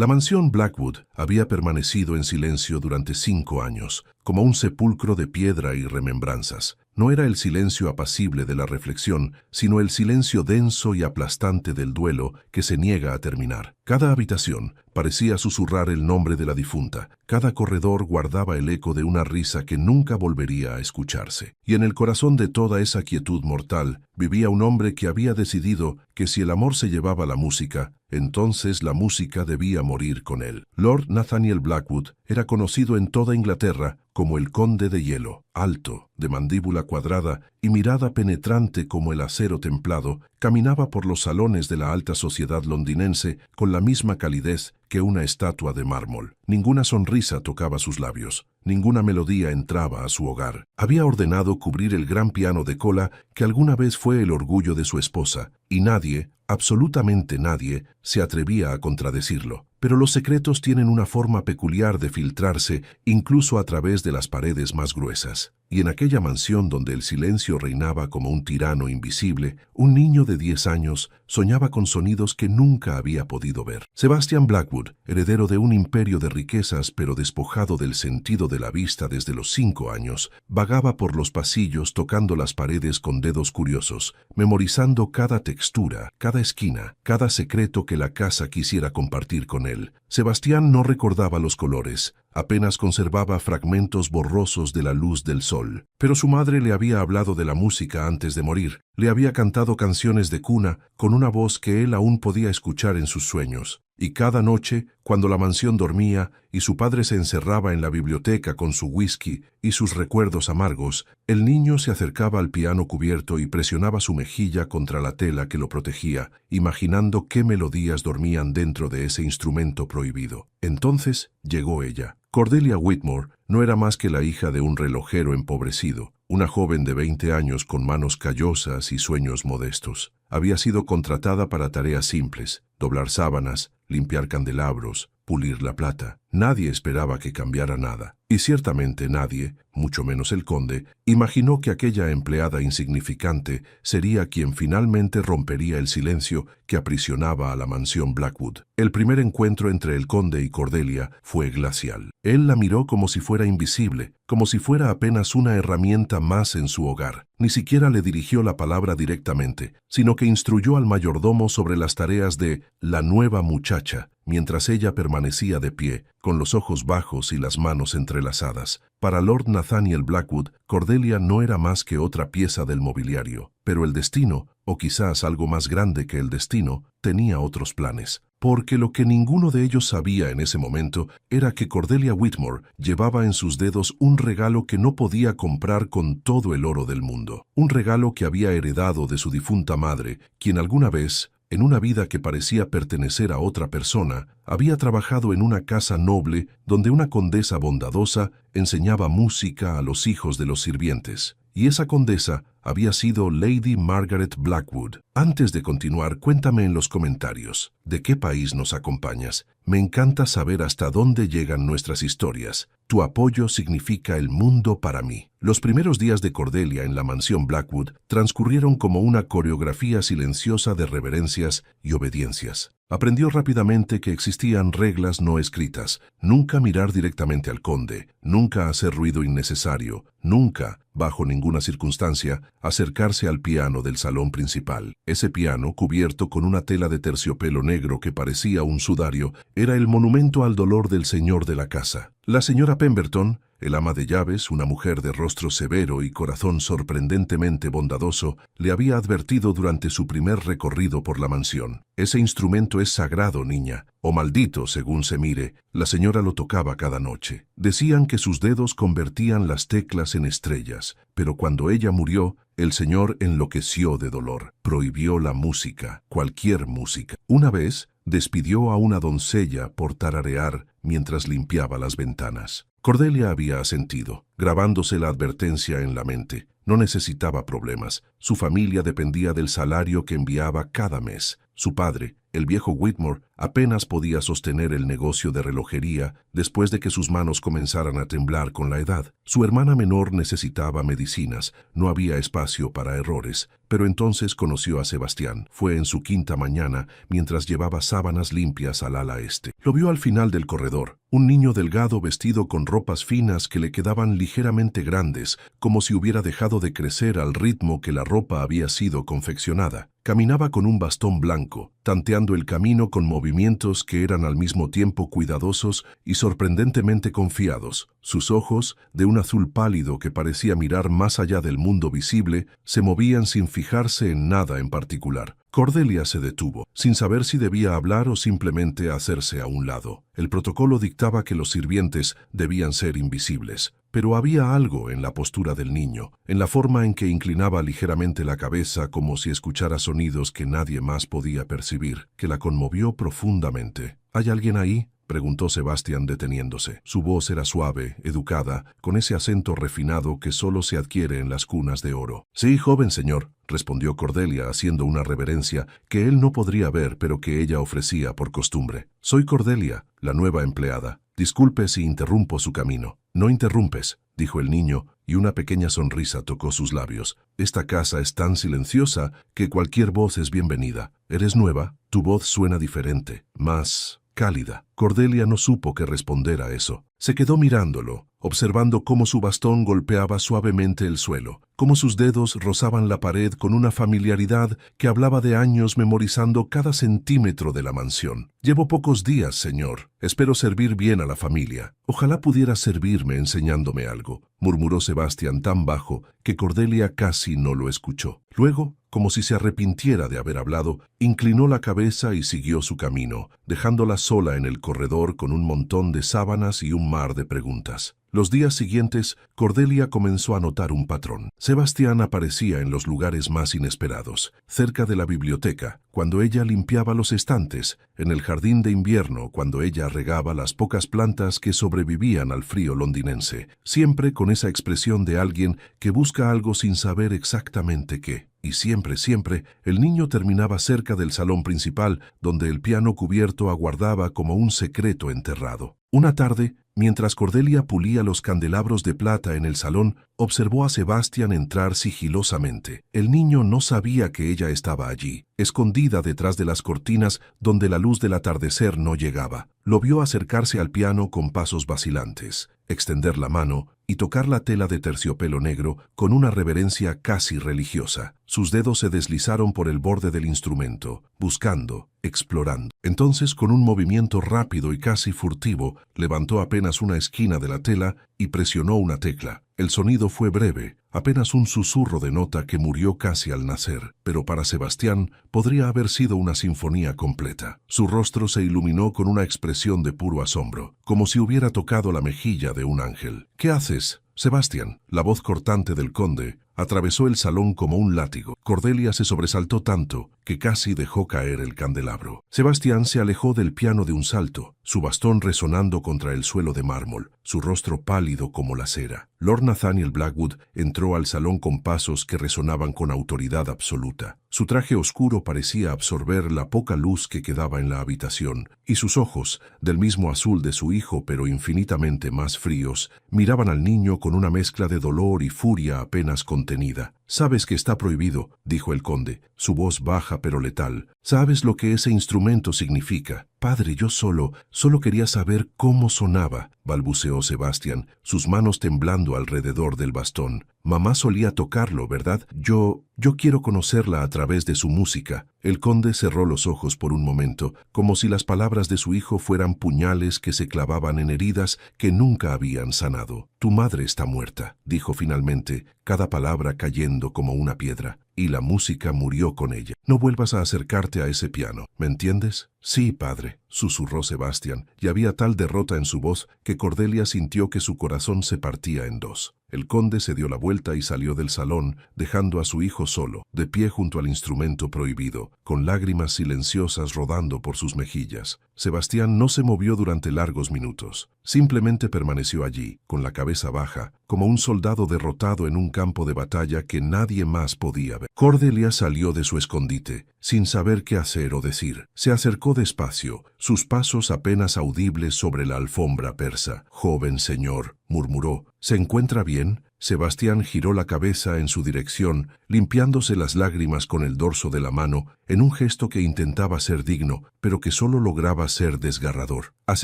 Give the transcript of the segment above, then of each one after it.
La mansión Blackwood había permanecido en silencio durante 5 años, como un sepulcro de piedra y remembranzas. No era el silencio apacible de la reflexión, sino el silencio denso y aplastante del duelo que se niega a terminar. Cada habitación parecía susurrar el nombre de la difunta, cada corredor guardaba el eco de una risa que nunca volvería a escucharse. Y en el corazón de toda esa quietud mortal vivía un hombre que había decidido que si el amor se llevaba la música, entonces la música debía morir con él. Lord Nathaniel Blackwood era conocido en toda Inglaterra como el Conde de Hielo. Alto, de mandíbula cuadrada y mirada penetrante como el acero templado, caminaba por los salones de la alta sociedad londinense con la misma calidez que una estatua de mármol. Ninguna sonrisa tocaba sus labios, ninguna melodía entraba a su hogar. Había ordenado cubrir el gran piano de cola que alguna vez fue el orgullo de su esposa, y nadie, absolutamente nadie, se atrevía a contradecirlo. Pero los secretos tienen una forma peculiar de filtrarse incluso a través de las paredes más gruesas. Y en aquella mansión donde el silencio reinaba como un tirano invisible, un niño de 10 años soñaba con sonidos que nunca había podido ver. Sebastian Blackwood, heredero de un imperio de riquezas pero despojado del sentido de la vista desde los 5 años, vagaba por los pasillos tocando las paredes con dedos curiosos, memorizando cada textura, cada esquina, cada secreto que la casa quisiera compartir con él. Sebastián no recordaba los colores, apenas conservaba fragmentos borrosos de la luz del sol. Pero su madre le había hablado de la música antes de morir, le había cantado canciones de cuna con una voz que él aún podía escuchar en sus sueños. Y cada noche, cuando la mansión dormía y su padre se encerraba en la biblioteca con su whisky y sus recuerdos amargos, el niño se acercaba al piano cubierto y presionaba su mejilla contra la tela que lo protegía, imaginando qué melodías dormían dentro de ese instrumento prohibido. Entonces llegó ella. Cordelia Whitmore no era más que la hija de un relojero empobrecido, una joven de 20 años con manos callosas y sueños modestos. Había sido contratada para tareas simples, doblar sábanas, limpiar candelabros, pulir la plata. Nadie esperaba que cambiara nada. Y ciertamente nadie, mucho menos el conde, imaginó que aquella empleada insignificante sería quien finalmente rompería el silencio que aprisionaba a la mansión Blackwood. El primer encuentro entre el conde y Cordelia fue glacial. Él la miró como si fuera invisible, como si fuera apenas una herramienta más en su hogar. Ni siquiera le dirigió la palabra directamente, sino que instruyó al mayordomo sobre las tareas de la nueva muchacha, mientras ella permanecía de pie, con los ojos bajos y las manos entrelazadas. Para Lord Nathaniel Blackwood, Cordelia no era más que otra pieza del mobiliario, pero el destino, o quizás algo más grande que el destino, tenía otros planes. Porque lo que ninguno de ellos sabía en ese momento era que Cordelia Whitmore llevaba en sus dedos un regalo que no podía comprar con todo el oro del mundo. Un regalo que había heredado de su difunta madre, quien alguna vez, en una vida que parecía pertenecer a otra persona, había trabajado en una casa noble donde una condesa bondadosa enseñaba música a los hijos de los sirvientes. Y esa condesa había sido Lady Margaret Blackwood. Antes de continuar, cuéntame en los comentarios, ¿de qué país nos acompañas? Me encanta saber hasta dónde llegan nuestras historias. Tu apoyo significa el mundo para mí. Los primeros días de Cordelia en la mansión Blackwood transcurrieron como una coreografía silenciosa de reverencias y obediencias. Aprendió rápidamente que existían reglas no escritas: nunca mirar directamente al conde, nunca hacer ruido innecesario, nunca, bajo ninguna circunstancia, acercarse al piano del salón principal. Ese piano, cubierto con una tela de terciopelo negro que parecía un sudario, era el monumento al dolor del señor de la casa. La señora Pemberton, el ama de llaves, una mujer de rostro severo y corazón sorprendentemente bondadoso, le había advertido durante su primer recorrido por la mansión: ese instrumento es sagrado, niña, o maldito según se mire. La señora lo tocaba cada noche. Decían que sus dedos convertían las teclas en estrellas, pero cuando ella murió, el señor enloqueció de dolor. Prohibió la música, cualquier música. Una vez, despidió a una doncella por tararear mientras limpiaba las ventanas. Cordelia había asentido, grabándose la advertencia en la mente. No necesitaba problemas. Su familia dependía del salario que enviaba cada mes. Su padre, El viejo Whitmore apenas podía sostener el negocio de relojería después de que sus manos comenzaran a temblar con la edad. Su hermana menor necesitaba medicinas, no había espacio para errores, pero entonces conoció a Sebastián. Fue en su quinta mañana mientras llevaba sábanas limpias al ala este. Lo vio al final del corredor, un niño delgado vestido con ropas finas que le quedaban ligeramente grandes, como si hubiera dejado de crecer al ritmo que la ropa había sido confeccionada. Caminaba con un bastón blanco, tanteando el camino con movimientos que eran al mismo tiempo cuidadosos y sorprendentemente confiados. Sus ojos, de un azul pálido que parecía mirar más allá del mundo visible, se movían sin fijarse en nada en particular. Cordelia se detuvo, sin saber si debía hablar o simplemente hacerse a un lado. El protocolo dictaba que los sirvientes debían ser invisibles, pero había algo en la postura del niño, en la forma en que inclinaba ligeramente la cabeza como si escuchara sonidos que nadie más podía percibir, que la conmovió profundamente. ¿Hay alguien ahí?, preguntó Sebastián deteniéndose. Su voz era suave, educada, con ese acento refinado que solo se adquiere en las cunas de oro. «Sí, joven señor», respondió Cordelia haciendo una reverencia que él no podría ver pero que ella ofrecía por costumbre. «Soy Cordelia, la nueva empleada. Disculpe si interrumpo su camino». «No interrumpes», dijo el niño, y una pequeña sonrisa tocó sus labios. «Esta casa es tan silenciosa que cualquier voz es bienvenida. ¿Eres nueva? Tu voz suena diferente, más cálida». Cordelia no supo qué responder a eso. Se quedó mirándolo, observando cómo su bastón golpeaba suavemente el suelo, cómo sus dedos rozaban la pared con una familiaridad que hablaba de años memorizando cada centímetro de la mansión. «Llevo pocos días, señor. Espero servir bien a la familia. Ojalá pudiera servirme enseñándome algo», murmuró Sebastián tan bajo que Cordelia casi no lo escuchó. Luego, como si se arrepintiera de haber hablado, inclinó la cabeza y siguió su camino, dejándola sola en el corredor con un montón de sábanas y un mar de preguntas. Los días siguientes, Cordelia comenzó a notar un patrón. Sebastián aparecía en los lugares más inesperados, cerca de la biblioteca, cuando ella limpiaba los estantes, en el jardín de invierno, cuando ella regaba las pocas plantas que sobrevivían al frío londinense, siempre con esa expresión de alguien que busca algo sin saber exactamente qué. Y siempre, el niño terminaba cerca del salón principal, donde el piano cubierto aguardaba como un secreto enterrado. Una tarde, mientras Cordelia pulía los candelabros de plata en el salón, observó a Sebastián entrar sigilosamente. El niño no sabía que ella estaba allí, escondida detrás de las cortinas donde la luz del atardecer no llegaba. Lo vio acercarse al piano con pasos vacilantes, extender la mano y tocar la tela de terciopelo negro con una reverencia casi religiosa. Sus dedos se deslizaron por el borde del instrumento, buscando, explorando. Entonces, con un movimiento rápido y casi furtivo, levantó apenas una esquina de la tela y presionó una tecla. El sonido fue breve, apenas un susurro de nota que murió casi al nacer, pero para Sebastián podría haber sido una sinfonía completa. Su rostro se iluminó con una expresión de puro asombro, como si hubiera tocado la mejilla de un ángel. «¿Qué haces, Sebastián?». La voz cortante del conde atravesó el salón como un látigo. Cordelia se sobresaltó tanto que casi dejó caer el candelabro. Sebastián se alejó del piano de un salto, su bastón resonando contra el suelo de mármol, su rostro pálido como la cera. Lord Nathaniel Blackwood entró al salón con pasos que resonaban con autoridad absoluta. Su traje oscuro parecía absorber la poca luz que quedaba en la habitación, y sus ojos, del mismo azul de su hijo pero infinitamente más fríos, miraban al niño con una mezcla de dolor y furia apenas contenida. «Sabes que está prohibido», dijo el conde, su voz baja pero letal. «¿Sabes lo que ese instrumento significa?» «Padre, yo solo quería saber cómo sonaba», balbuceó Sebastián, sus manos temblando alrededor del bastón. «Mamá solía tocarlo, ¿verdad? Yo quiero conocerla a través de su música». El conde cerró los ojos por un momento, como si las palabras de su hijo fueran puñales que se clavaban en heridas que nunca habían sanado. «Tu madre está muerta», dijo finalmente, cada palabra cayendo como una piedra, «y la música murió con ella. No vuelvas a acercarte a ese piano, ¿me entiendes?» «Sí, padre», susurró Sebastián, y había tal derrota en su voz que Cordelia sintió que su corazón se partía en dos. El conde se dio la vuelta y salió del salón, dejando a su hijo solo, de pie junto al instrumento prohibido, con lágrimas silenciosas rodando por sus mejillas. Sebastián no se movió durante largos minutos. Simplemente permaneció allí, con la cabeza baja, como un soldado derrotado en un campo de batalla que nadie más podía ver. Cordelia salió de su escondite, sin saber qué hacer o decir. Se acercó despacio, sus pasos apenas audibles sobre la alfombra persa. «Joven señor», murmuró, «¿se encuentra bien?» Sebastián giró la cabeza en su dirección, limpiándose las lágrimas con el dorso de la mano, en un gesto que intentaba ser digno, pero que solo lograba ser desgarrador. «¿Has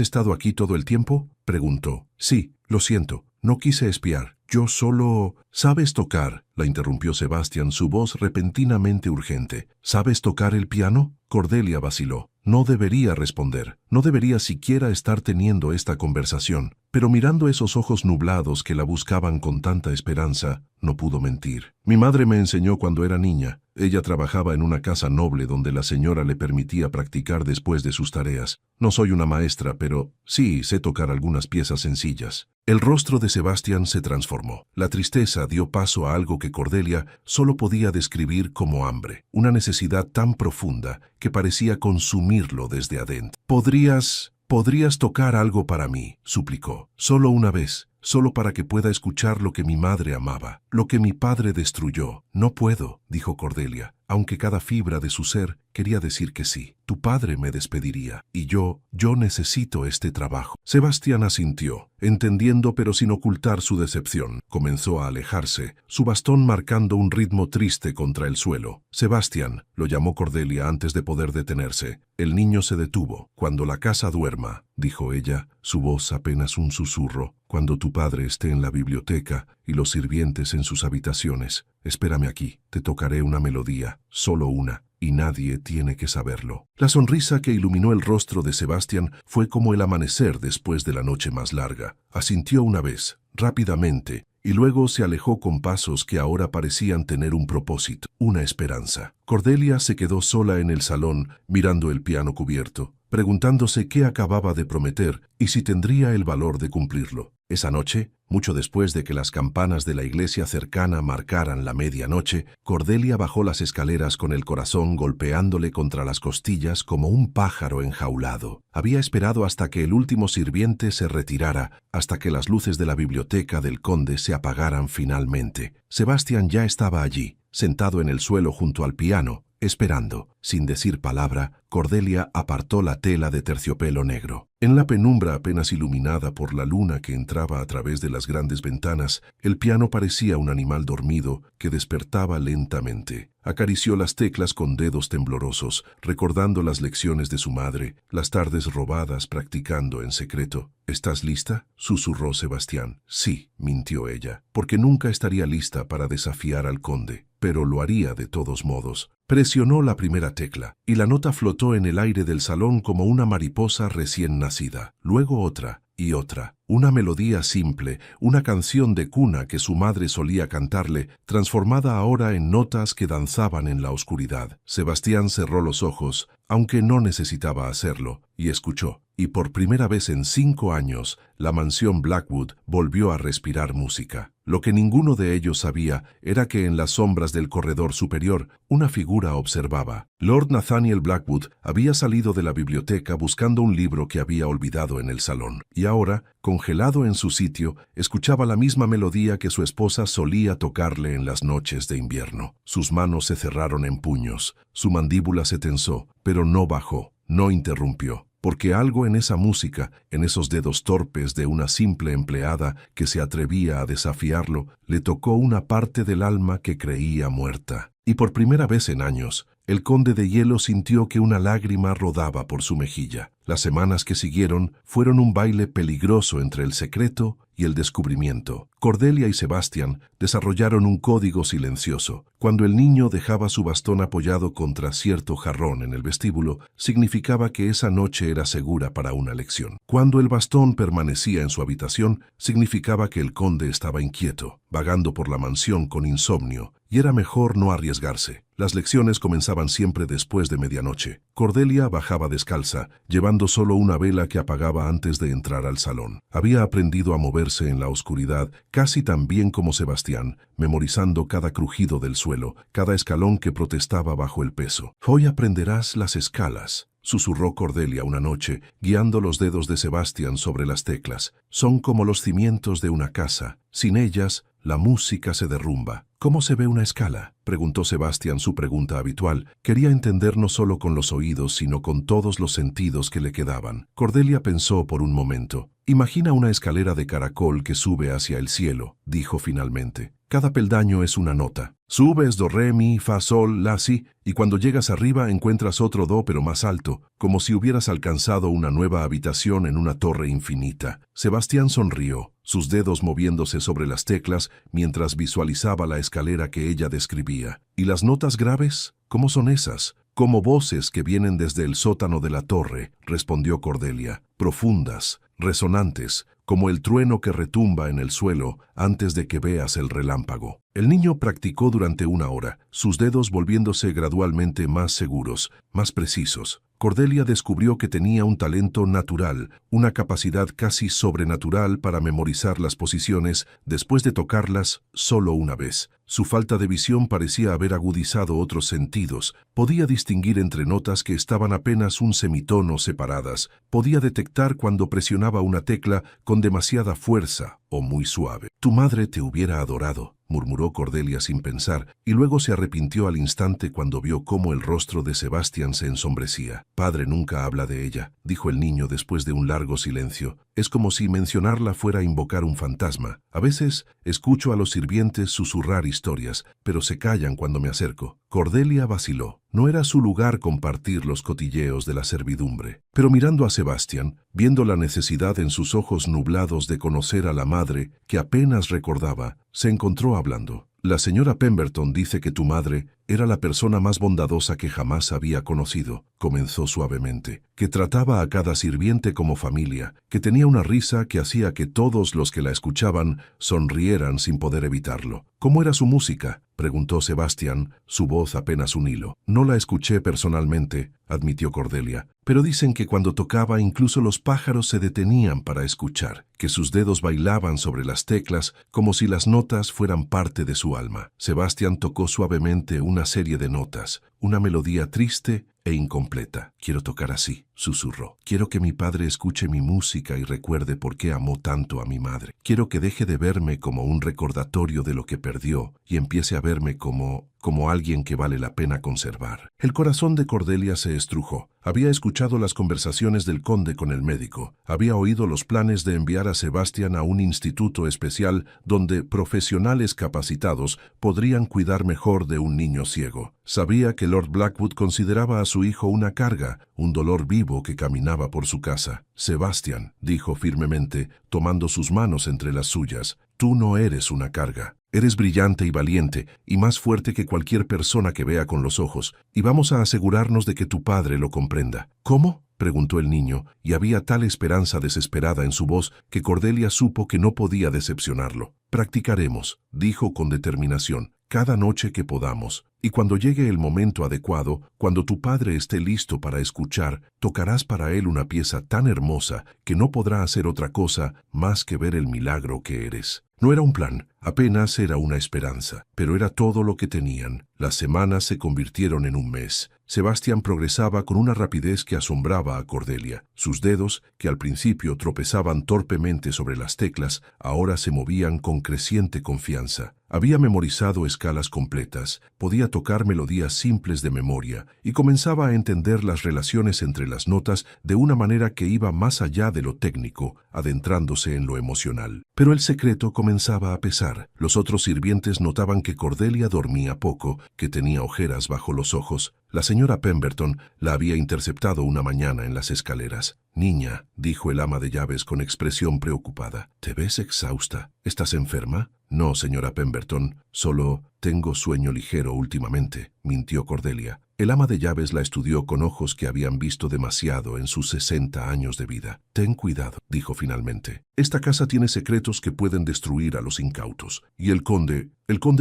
estado aquí todo el tiempo?», preguntó. «Sí, lo siento, no quise espiar. Yo solo...» «¿Sabes tocar?», la interrumpió Sebastián, su voz repentinamente urgente. «¿Sabes tocar el piano?». Cordelia vaciló. No debería responder, no debería siquiera estar teniendo esta conversación, pero mirando esos ojos nublados que la buscaban con tanta esperanza, no pudo mentir. «Mi madre me enseñó cuando era niña. Ella trabajaba en una casa noble donde la señora le permitía practicar después de sus tareas. No soy una maestra, pero sí sé tocar algunas piezas sencillas». El rostro de Sebastián se transformó. La tristeza dio paso a algo que Cordelia solo podía describir como hambre, una necesidad tan profunda que parecía consumirlo desde adentro. «¿Podrías tocar algo para mí?», suplicó. «Solo una vez, solo para que pueda escuchar lo que mi madre amaba, lo que mi padre destruyó». «No puedo», dijo Cordelia, aunque cada fibra de su ser quería decir que sí. «Tu padre me despediría, y yo necesito este trabajo». Sebastián asintió, entendiendo pero sin ocultar su decepción. Comenzó a alejarse, su bastón marcando un ritmo triste contra el suelo. «Sebastián», lo llamó Cordelia antes de poder detenerse. El niño se detuvo. «Cuando la casa duerma», dijo ella, su voz apenas un susurro, «cuando tu padre esté en la biblioteca y los sirvientes en sus habitaciones, espérame aquí, te tocaré una melodía, solo una, y nadie tiene que saberlo». La sonrisa que iluminó el rostro de Sebastián fue como el amanecer después de la noche más larga. Asintió una vez, rápidamente, y luego se alejó con pasos que ahora parecían tener un propósito, una esperanza. Cordelia se quedó sola en el salón, mirando el piano cubierto, preguntándose qué acababa de prometer y si tendría el valor de cumplirlo. Esa noche, mucho después de que las campanas de la iglesia cercana marcaran la medianoche, Cordelia bajó las escaleras con el corazón golpeándole contra las costillas como un pájaro enjaulado. Había esperado hasta que el último sirviente se retirara, hasta que las luces de la biblioteca del conde se apagaran finalmente. Sebastián ya estaba allí, sentado en el suelo junto al piano, esperando. Sin decir palabra, Cordelia apartó la tela de terciopelo negro. En la penumbra apenas iluminada por la luna que entraba a través de las grandes ventanas, el piano parecía un animal dormido que despertaba lentamente. Acarició las teclas con dedos temblorosos, recordando las lecciones de su madre, las tardes robadas practicando en secreto. «¿Estás lista?», susurró Sebastián. «Sí», mintió ella, porque nunca estaría lista para desafiar al conde, pero lo haría de todos modos. Presionó la primera tecla, y la nota flotó en el aire del salón como una mariposa recién nacida. Luego otra, y otra. Una melodía simple, una canción de cuna que su madre solía cantarle, transformada ahora en notas que danzaban en la oscuridad. Sebastián cerró los ojos, aunque no necesitaba hacerlo, y escuchó. Y por primera vez en 5 años, la mansión Blackwood volvió a respirar música. Lo que ninguno de ellos sabía era que en las sombras del corredor superior una figura observaba. Lord Nathaniel Blackwood había salido de la biblioteca buscando un libro que había olvidado en el salón, y ahora, congelado en su sitio, escuchaba la misma melodía que su esposa solía tocarle en las noches de invierno. Sus manos se cerraron en puños, su mandíbula se tensó, pero no bajó, no interrumpió. Porque algo en esa música, en esos dedos torpes de una simple empleada que se atrevía a desafiarlo, le tocó una parte del alma que creía muerta. Y por primera vez en años, el conde de hielo sintió que una lágrima rodaba por su mejilla. Las semanas que siguieron fueron un baile peligroso entre el secreto y el descubrimiento. Cordelia y Sebastián desarrollaron un código silencioso. Cuando el niño dejaba su bastón apoyado contra cierto jarrón en el vestíbulo, significaba que esa noche era segura para una lección. Cuando el bastón permanecía en su habitación, significaba que el conde estaba inquieto, vagando por la mansión con insomnio, y era mejor no arriesgarse. Las lecciones comenzaban siempre después de medianoche. Cordelia bajaba descalza, llevando solo una vela que apagaba antes de entrar al salón. Había aprendido a moverse en la oscuridad casi tan bien como Sebastián, memorizando cada crujido del suelo, cada escalón que protestaba bajo el peso. «Hoy aprenderás las escalas», susurró Cordelia una noche, guiando los dedos de Sebastián sobre las teclas. «Son como los cimientos de una casa. Sin ellas, la música se derrumba. ¿Cómo se ve una escala?, preguntó Sebastián su pregunta habitual. Quería entender no solo con los oídos, sino con todos los sentidos que le quedaban. Cordelia pensó por un momento. Imagina una escalera de caracol que sube hacia el cielo, dijo finalmente. Cada peldaño es una nota. Subes do, re, mi, fa, sol, la, si, y cuando llegas arriba encuentras otro do pero más alto, como si hubieras alcanzado una nueva habitación en una torre infinita. Sebastián sonrió, sus dedos moviéndose sobre las teclas mientras visualizaba la escalera que ella describía. ¿Y las notas graves? ¿Cómo son esas? Como voces que vienen desde el sótano de la torre, respondió Cordelia, profundas, resonantes, como el trueno que retumba en el suelo antes de que veas el relámpago. El niño practicó durante 1 hora, sus dedos volviéndose gradualmente más seguros, más precisos. Cordelia descubrió que tenía un talento natural, una capacidad casi sobrenatural para memorizar las posiciones después de tocarlas solo una vez. Su falta de visión parecía haber agudizado otros sentidos. Podía distinguir entre notas que estaban apenas un semitono separadas. Podía detectar cuando presionaba una tecla con demasiada fuerza o muy suave. Tu madre te hubiera adorado, murmuró Cordelia sin pensar, y luego se arrepintió al instante cuando vio cómo el rostro de Sebastián se ensombrecía. Padre nunca habla de ella, dijo el niño después de un largo silencio. Es como si mencionarla fuera a invocar un fantasma. A veces escucho a los sirvientes susurrar historias, pero se callan cuando me acerco. Cordelia vaciló. No era su lugar compartir los cotilleos de la servidumbre. Pero mirando a Sebastián, viendo la necesidad en sus ojos nublados de conocer a la madre que apenas recordaba, se encontró hablando. La señora Pemberton dice que tu madre era la persona más bondadosa que jamás había conocido, comenzó suavemente, que trataba a cada sirviente como familia, que tenía una risa que hacía que todos los que la escuchaban sonrieran sin poder evitarlo. ¿Cómo era su música?, preguntó Sebastián, su voz apenas un hilo. No la escuché personalmente, admitió Cordelia, pero dicen que cuando tocaba incluso los pájaros se detenían para escuchar, que sus dedos bailaban sobre las teclas como si las notas fueran parte de su alma. Sebastián tocó suavemente una serie de notas, una melodía triste e incompleta. Quiero tocar así, susurró. Quiero que mi padre escuche mi música y recuerde por qué amó tanto a mi madre. Quiero que deje de verme como un recordatorio de lo que perdió y empiece a verme como alguien que vale la pena conservar. El corazón de Cordelia se estrujó. Había escuchado las conversaciones del conde con el médico. Había oído los planes de enviar a Sebastián a un instituto especial donde profesionales capacitados podrían cuidar mejor de un niño ciego. Sabía que Lord Blackwood consideraba a su hijo una carga, un dolor vivo que caminaba por su casa. Sebastián, dijo firmemente, tomando sus manos entre las suyas, tú no eres una carga. Eres brillante y valiente, y más fuerte que cualquier persona que vea con los ojos, y vamos a asegurarnos de que tu padre lo comprenda. ¿Cómo?, preguntó el niño, y había tal esperanza desesperada en su voz que Cordelia supo que no podía decepcionarlo. Practicaremos, dijo con determinación, cada noche que podamos, y cuando llegue el momento adecuado, cuando tu padre esté listo para escuchar, tocarás para él una pieza tan hermosa que no podrá hacer otra cosa más que ver el milagro que eres. No era un plan, apenas era una esperanza, pero era todo lo que tenían. Las semanas se convirtieron en un mes. Sebastián progresaba con una rapidez que asombraba a Cordelia. Sus dedos, que al principio tropezaban torpemente sobre las teclas, ahora se movían con creciente confianza. Había memorizado escalas completas, podía tocar melodías simples de memoria y comenzaba a entender las relaciones entre las notas de una manera que iba más allá de lo técnico, adentrándose en lo emocional. Pero el secreto comenzaba a pesar. Los otros sirvientes notaban que Cordelia dormía poco, que tenía ojeras bajo los ojos. La señora Pemberton la había interceptado una mañana en las escaleras. «Niña», dijo el ama de llaves con expresión preocupada, «¿te ves exhausta? ¿Estás enferma?» «No, señora Pemberton, solo tengo sueño ligero últimamente», mintió Cordelia. El ama de llaves la estudió con ojos que habían visto demasiado en sus 60 años de vida. «Ten cuidado», dijo finalmente. «Esta casa tiene secretos que pueden destruir a los incautos, y el conde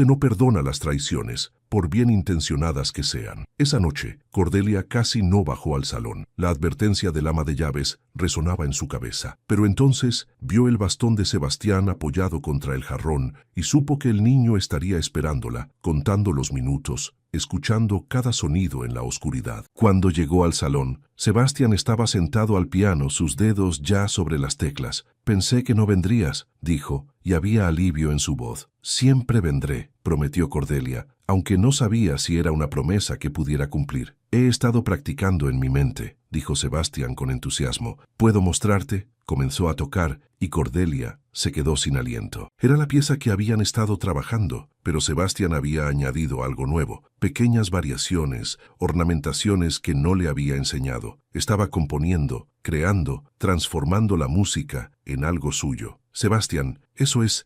no perdona las traiciones, por bien intencionadas que sean». Esa noche, Cordelia casi no bajó al salón. La advertencia del ama de llaves resonaba en su cabeza. Pero entonces vio el bastón de Sebastián apoyado contra el jarrón y supo que el niño estaría esperándola, contando los minutos, escuchando cada sonido en la oscuridad. Cuando llegó al salón, Sebastián estaba sentado al piano, sus dedos ya sobre las teclas. «Pensé que no vendrías», dijo, y había alivio en su voz. «Siempre vendré», prometió Cordelia, aunque no sabía si era una promesa que pudiera cumplir. «He estado practicando en mi mente», dijo Sebastián con entusiasmo. «¿Puedo mostrarte?». Comenzó a tocar y Cordelia se quedó sin aliento. Era la pieza que habían estado trabajando, pero Sebastián había añadido algo nuevo, pequeñas variaciones, ornamentaciones que no le había enseñado. Estaba componiendo, creando, transformando la música en algo suyo. «Sebastián, eso es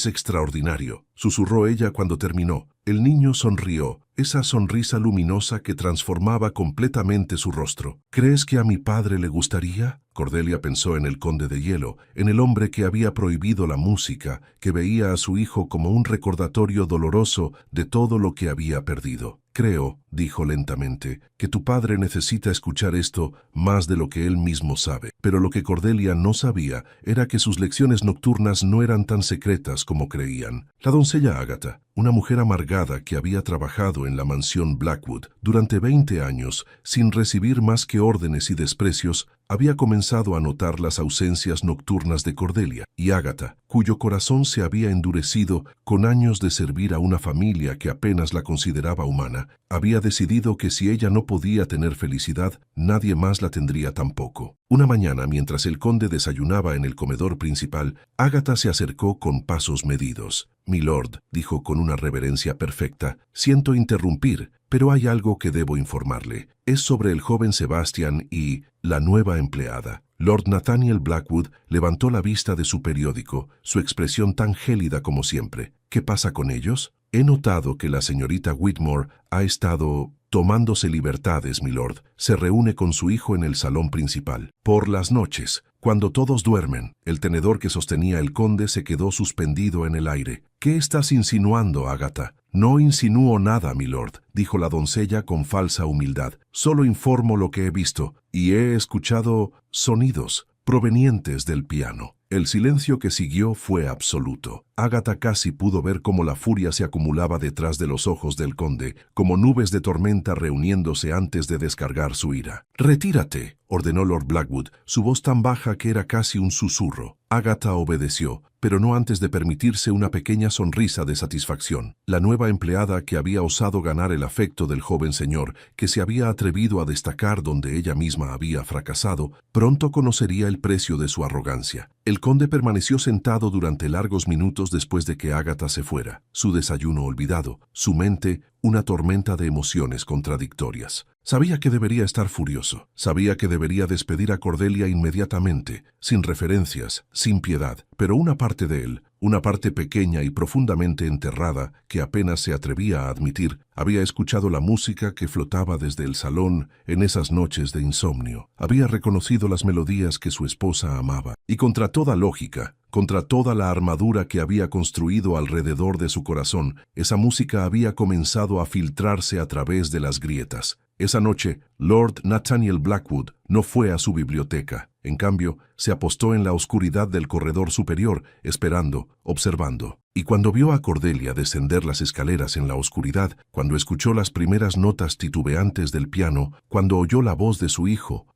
extraordinario», susurró ella cuando terminó. El niño sonrió, esa sonrisa luminosa que transformaba completamente su rostro. «¿Crees que a mi padre le gustaría?». Cordelia pensó en el conde de hielo, en el hombre que había prohibido la música, que veía a su hijo como un recordatorio doloroso de todo lo que había perdido. «Creo», dijo lentamente, «que tu padre necesita escuchar esto más de lo que él mismo sabe». Pero lo que Cordelia no sabía era que sus lecciones nocturnas no eran tan secretas como creían. La doncella Ágata, una mujer amargada que había trabajado en la mansión Blackwood durante 20 años sin recibir más que órdenes y desprecios, había comenzado a notar las ausencias nocturnas de Cordelia, y Ágata, cuyo corazón se había endurecido con años de servir a una familia que apenas la consideraba humana, había decidido que si ella no podía tener felicidad, nadie más la tendría tampoco. Una mañana, mientras el conde desayunaba en el comedor principal, Ágata se acercó con pasos medidos. «Milord», dijo con una reverencia perfecta, «siento interrumpir, pero hay algo que debo informarle. Es sobre el joven Sebastián y la nueva empleada». Lord Nathaniel Blackwood levantó la vista de su periódico, su expresión tan gélida como siempre. «¿Qué pasa con ellos?». «He notado que la señorita Whitmore ha estado tomándose libertades, milord. Se reúne con su hijo en el salón principal. Por las noches, cuando todos duermen». El tenedor que sostenía el conde se quedó suspendido en el aire. «¿Qué estás insinuando, Ágata?». «No insinúo nada, milord», dijo la doncella con falsa humildad. «Solo informo lo que he visto, y he escuchado sonidos provenientes del piano». El silencio que siguió fue absoluto. Ágata casi pudo ver cómo la furia se acumulaba detrás de los ojos del conde, como nubes de tormenta reuniéndose antes de descargar su ira. «Retírate», ordenó Lord Blackwood, su voz tan baja que era casi un susurro. Ágata obedeció, pero no antes de permitirse una pequeña sonrisa de satisfacción. La nueva empleada que había osado ganar el afecto del joven señor, que se había atrevido a destacar donde ella misma había fracasado, pronto conocería el precio de su arrogancia. El conde permaneció sentado durante largos minutos después de que Ágata se fuera, su desayuno olvidado, su mente una tormenta de emociones contradictorias. Sabía que debería estar furioso, sabía que debería despedir a Cordelia inmediatamente, sin referencias, sin piedad, pero una parte de él, una parte pequeña y profundamente enterrada, que apenas se atrevía a admitir, había escuchado la música que flotaba desde el salón en esas noches de insomnio. Había reconocido las melodías que su esposa amaba, y contra toda lógica, contra toda la armadura que había construido alrededor de su corazón, esa música había comenzado a filtrarse a través de las grietas. Esa noche, Lord Nathaniel Blackwood no fue a su biblioteca. En cambio, se apostó en la oscuridad del corredor superior, esperando, observando. Y cuando vio a Cordelia descender las escaleras en la oscuridad, cuando escuchó las primeras notas titubeantes del piano, cuando oyó la voz de su hijo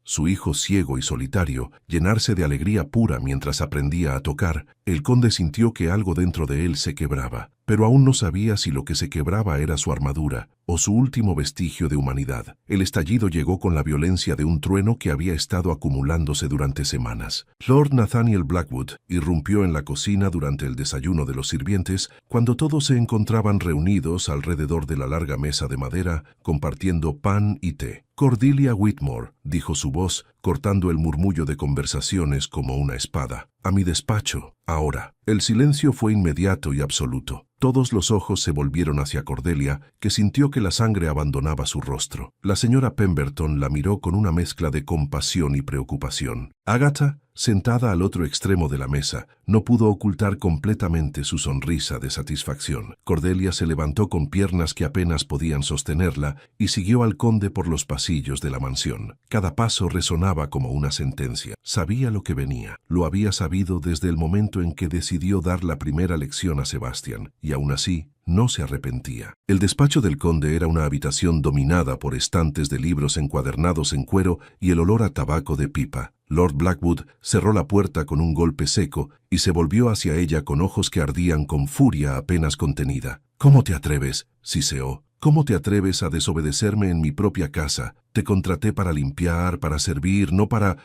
ciego y solitario, llenarse de alegría pura mientras aprendía a tocar, el conde sintió que algo dentro de él se quebraba. Pero aún no sabía si lo que se quebraba era su armadura o su último vestigio de humanidad. El estallido llegó con la violencia de un trueno que había estado acumulándose durante semanas. Lord Nathaniel Blackwood irrumpió en la cocina durante el desayuno de los sirvientes, cuando todos se encontraban reunidos alrededor de la larga mesa de madera, compartiendo pan y té. «Cordelia Whitmore», dijo su voz, cortando el murmullo de conversaciones como una espada. «A mi despacho, ahora». El silencio fue inmediato y absoluto. Todos los ojos se volvieron hacia Cordelia, que sintió que la sangre abandonaba su rostro. La señora Pemberton la miró con una mezcla de compasión y preocupación. Agatha, sentada al otro extremo de la mesa, no pudo ocultar completamente su sonrisa de satisfacción. Cordelia se levantó con piernas que apenas podían sostenerla y siguió al conde por los pasillos de la mansión. Cada paso resonaba como una sentencia. Sabía lo que venía. Lo había sabido desde el momento en que decidió dar la primera lección a Sebastian, y aún así, no se arrepentía. El despacho del conde era una habitación dominada por estantes de libros encuadernados en cuero y el olor a tabaco de pipa. Lord Blackwood cerró la puerta con un golpe seco y se volvió hacia ella con ojos que ardían con furia apenas contenida. «¿Cómo te atreves?», siseó. «¿Cómo te atreves a desobedecerme en mi propia casa? Te contraté para limpiar, para servir, no para...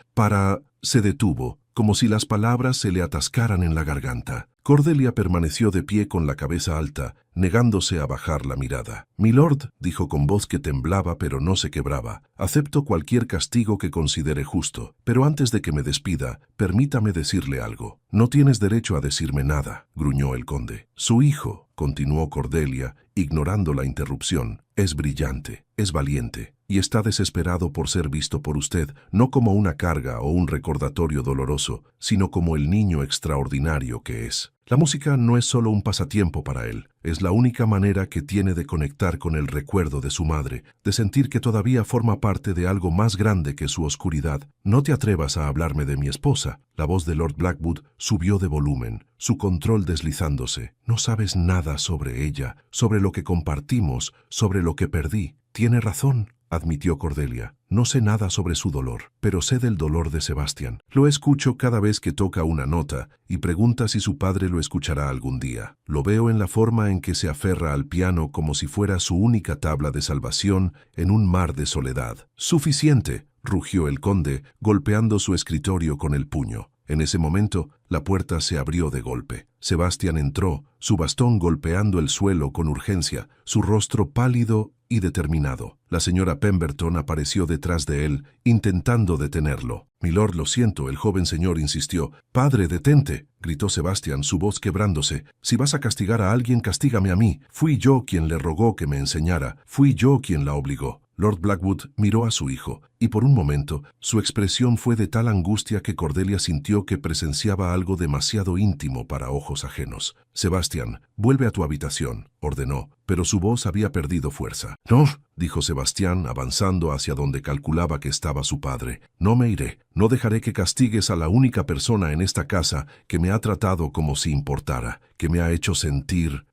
Se detuvo, como si las palabras se le atascaran en la garganta. Cordelia permaneció de pie con la cabeza alta, negándose a bajar la mirada. «Milord», dijo con voz que temblaba pero no se quebraba, «acepto cualquier castigo que considere justo, pero antes de que me despida, permítame decirle algo». «No tienes derecho a decirme nada», gruñó el conde. «Su hijo», continuó Cordelia, ignorando la interrupción, «es brillante, es valiente, y está desesperado por ser visto por usted, no como una carga o un recordatorio doloroso, sino como el niño extraordinario que es. La música no es solo un pasatiempo para él, es la única manera que tiene de conectar con el recuerdo de su madre, de sentir que todavía forma parte de algo más grande que su oscuridad. No te atrevas a hablarme de mi esposa». La voz de Lord Blackwood subió de volumen, su control deslizándose. «No sabes nada sobre ella, sobre lo que compartimos, sobre lo que perdí». «Tiene razón», admitió Cordelia. «No sé nada sobre su dolor, pero sé del dolor de Sebastian. Lo escucho cada vez que toca una nota y pregunta si su padre lo escuchará algún día. Lo veo en la forma en que se aferra al piano como si fuera su única tabla de salvación en un mar de soledad». «Suficiente», rugió el conde, golpeando su escritorio con el puño. En ese momento, la puerta se abrió de golpe. Sebastian entró, su bastón golpeando el suelo con urgencia, su rostro pálido y determinado. La señora Pemberton apareció detrás de él, intentando detenerlo. «Milord, lo siento», el joven señor insistió. «Padre, detente», gritó Sebastian, su voz quebrándose. «Si vas a castigar a alguien, castígame a mí. Fui yo quien le rogó que me enseñara. Fui yo quien la obligó». Lord Blackwood miró a su hijo, y por un momento, su expresión fue de tal angustia que Cordelia sintió que presenciaba algo demasiado íntimo para ojos ajenos. «Sebastian, vuelve a tu habitación», ordenó, pero su voz había perdido fuerza. «No», dijo Sebastián, avanzando hacia donde calculaba que estaba su padre. «No me iré. No dejaré que castigues a la única persona en esta casa que me ha tratado como si importara, que me ha hecho sentir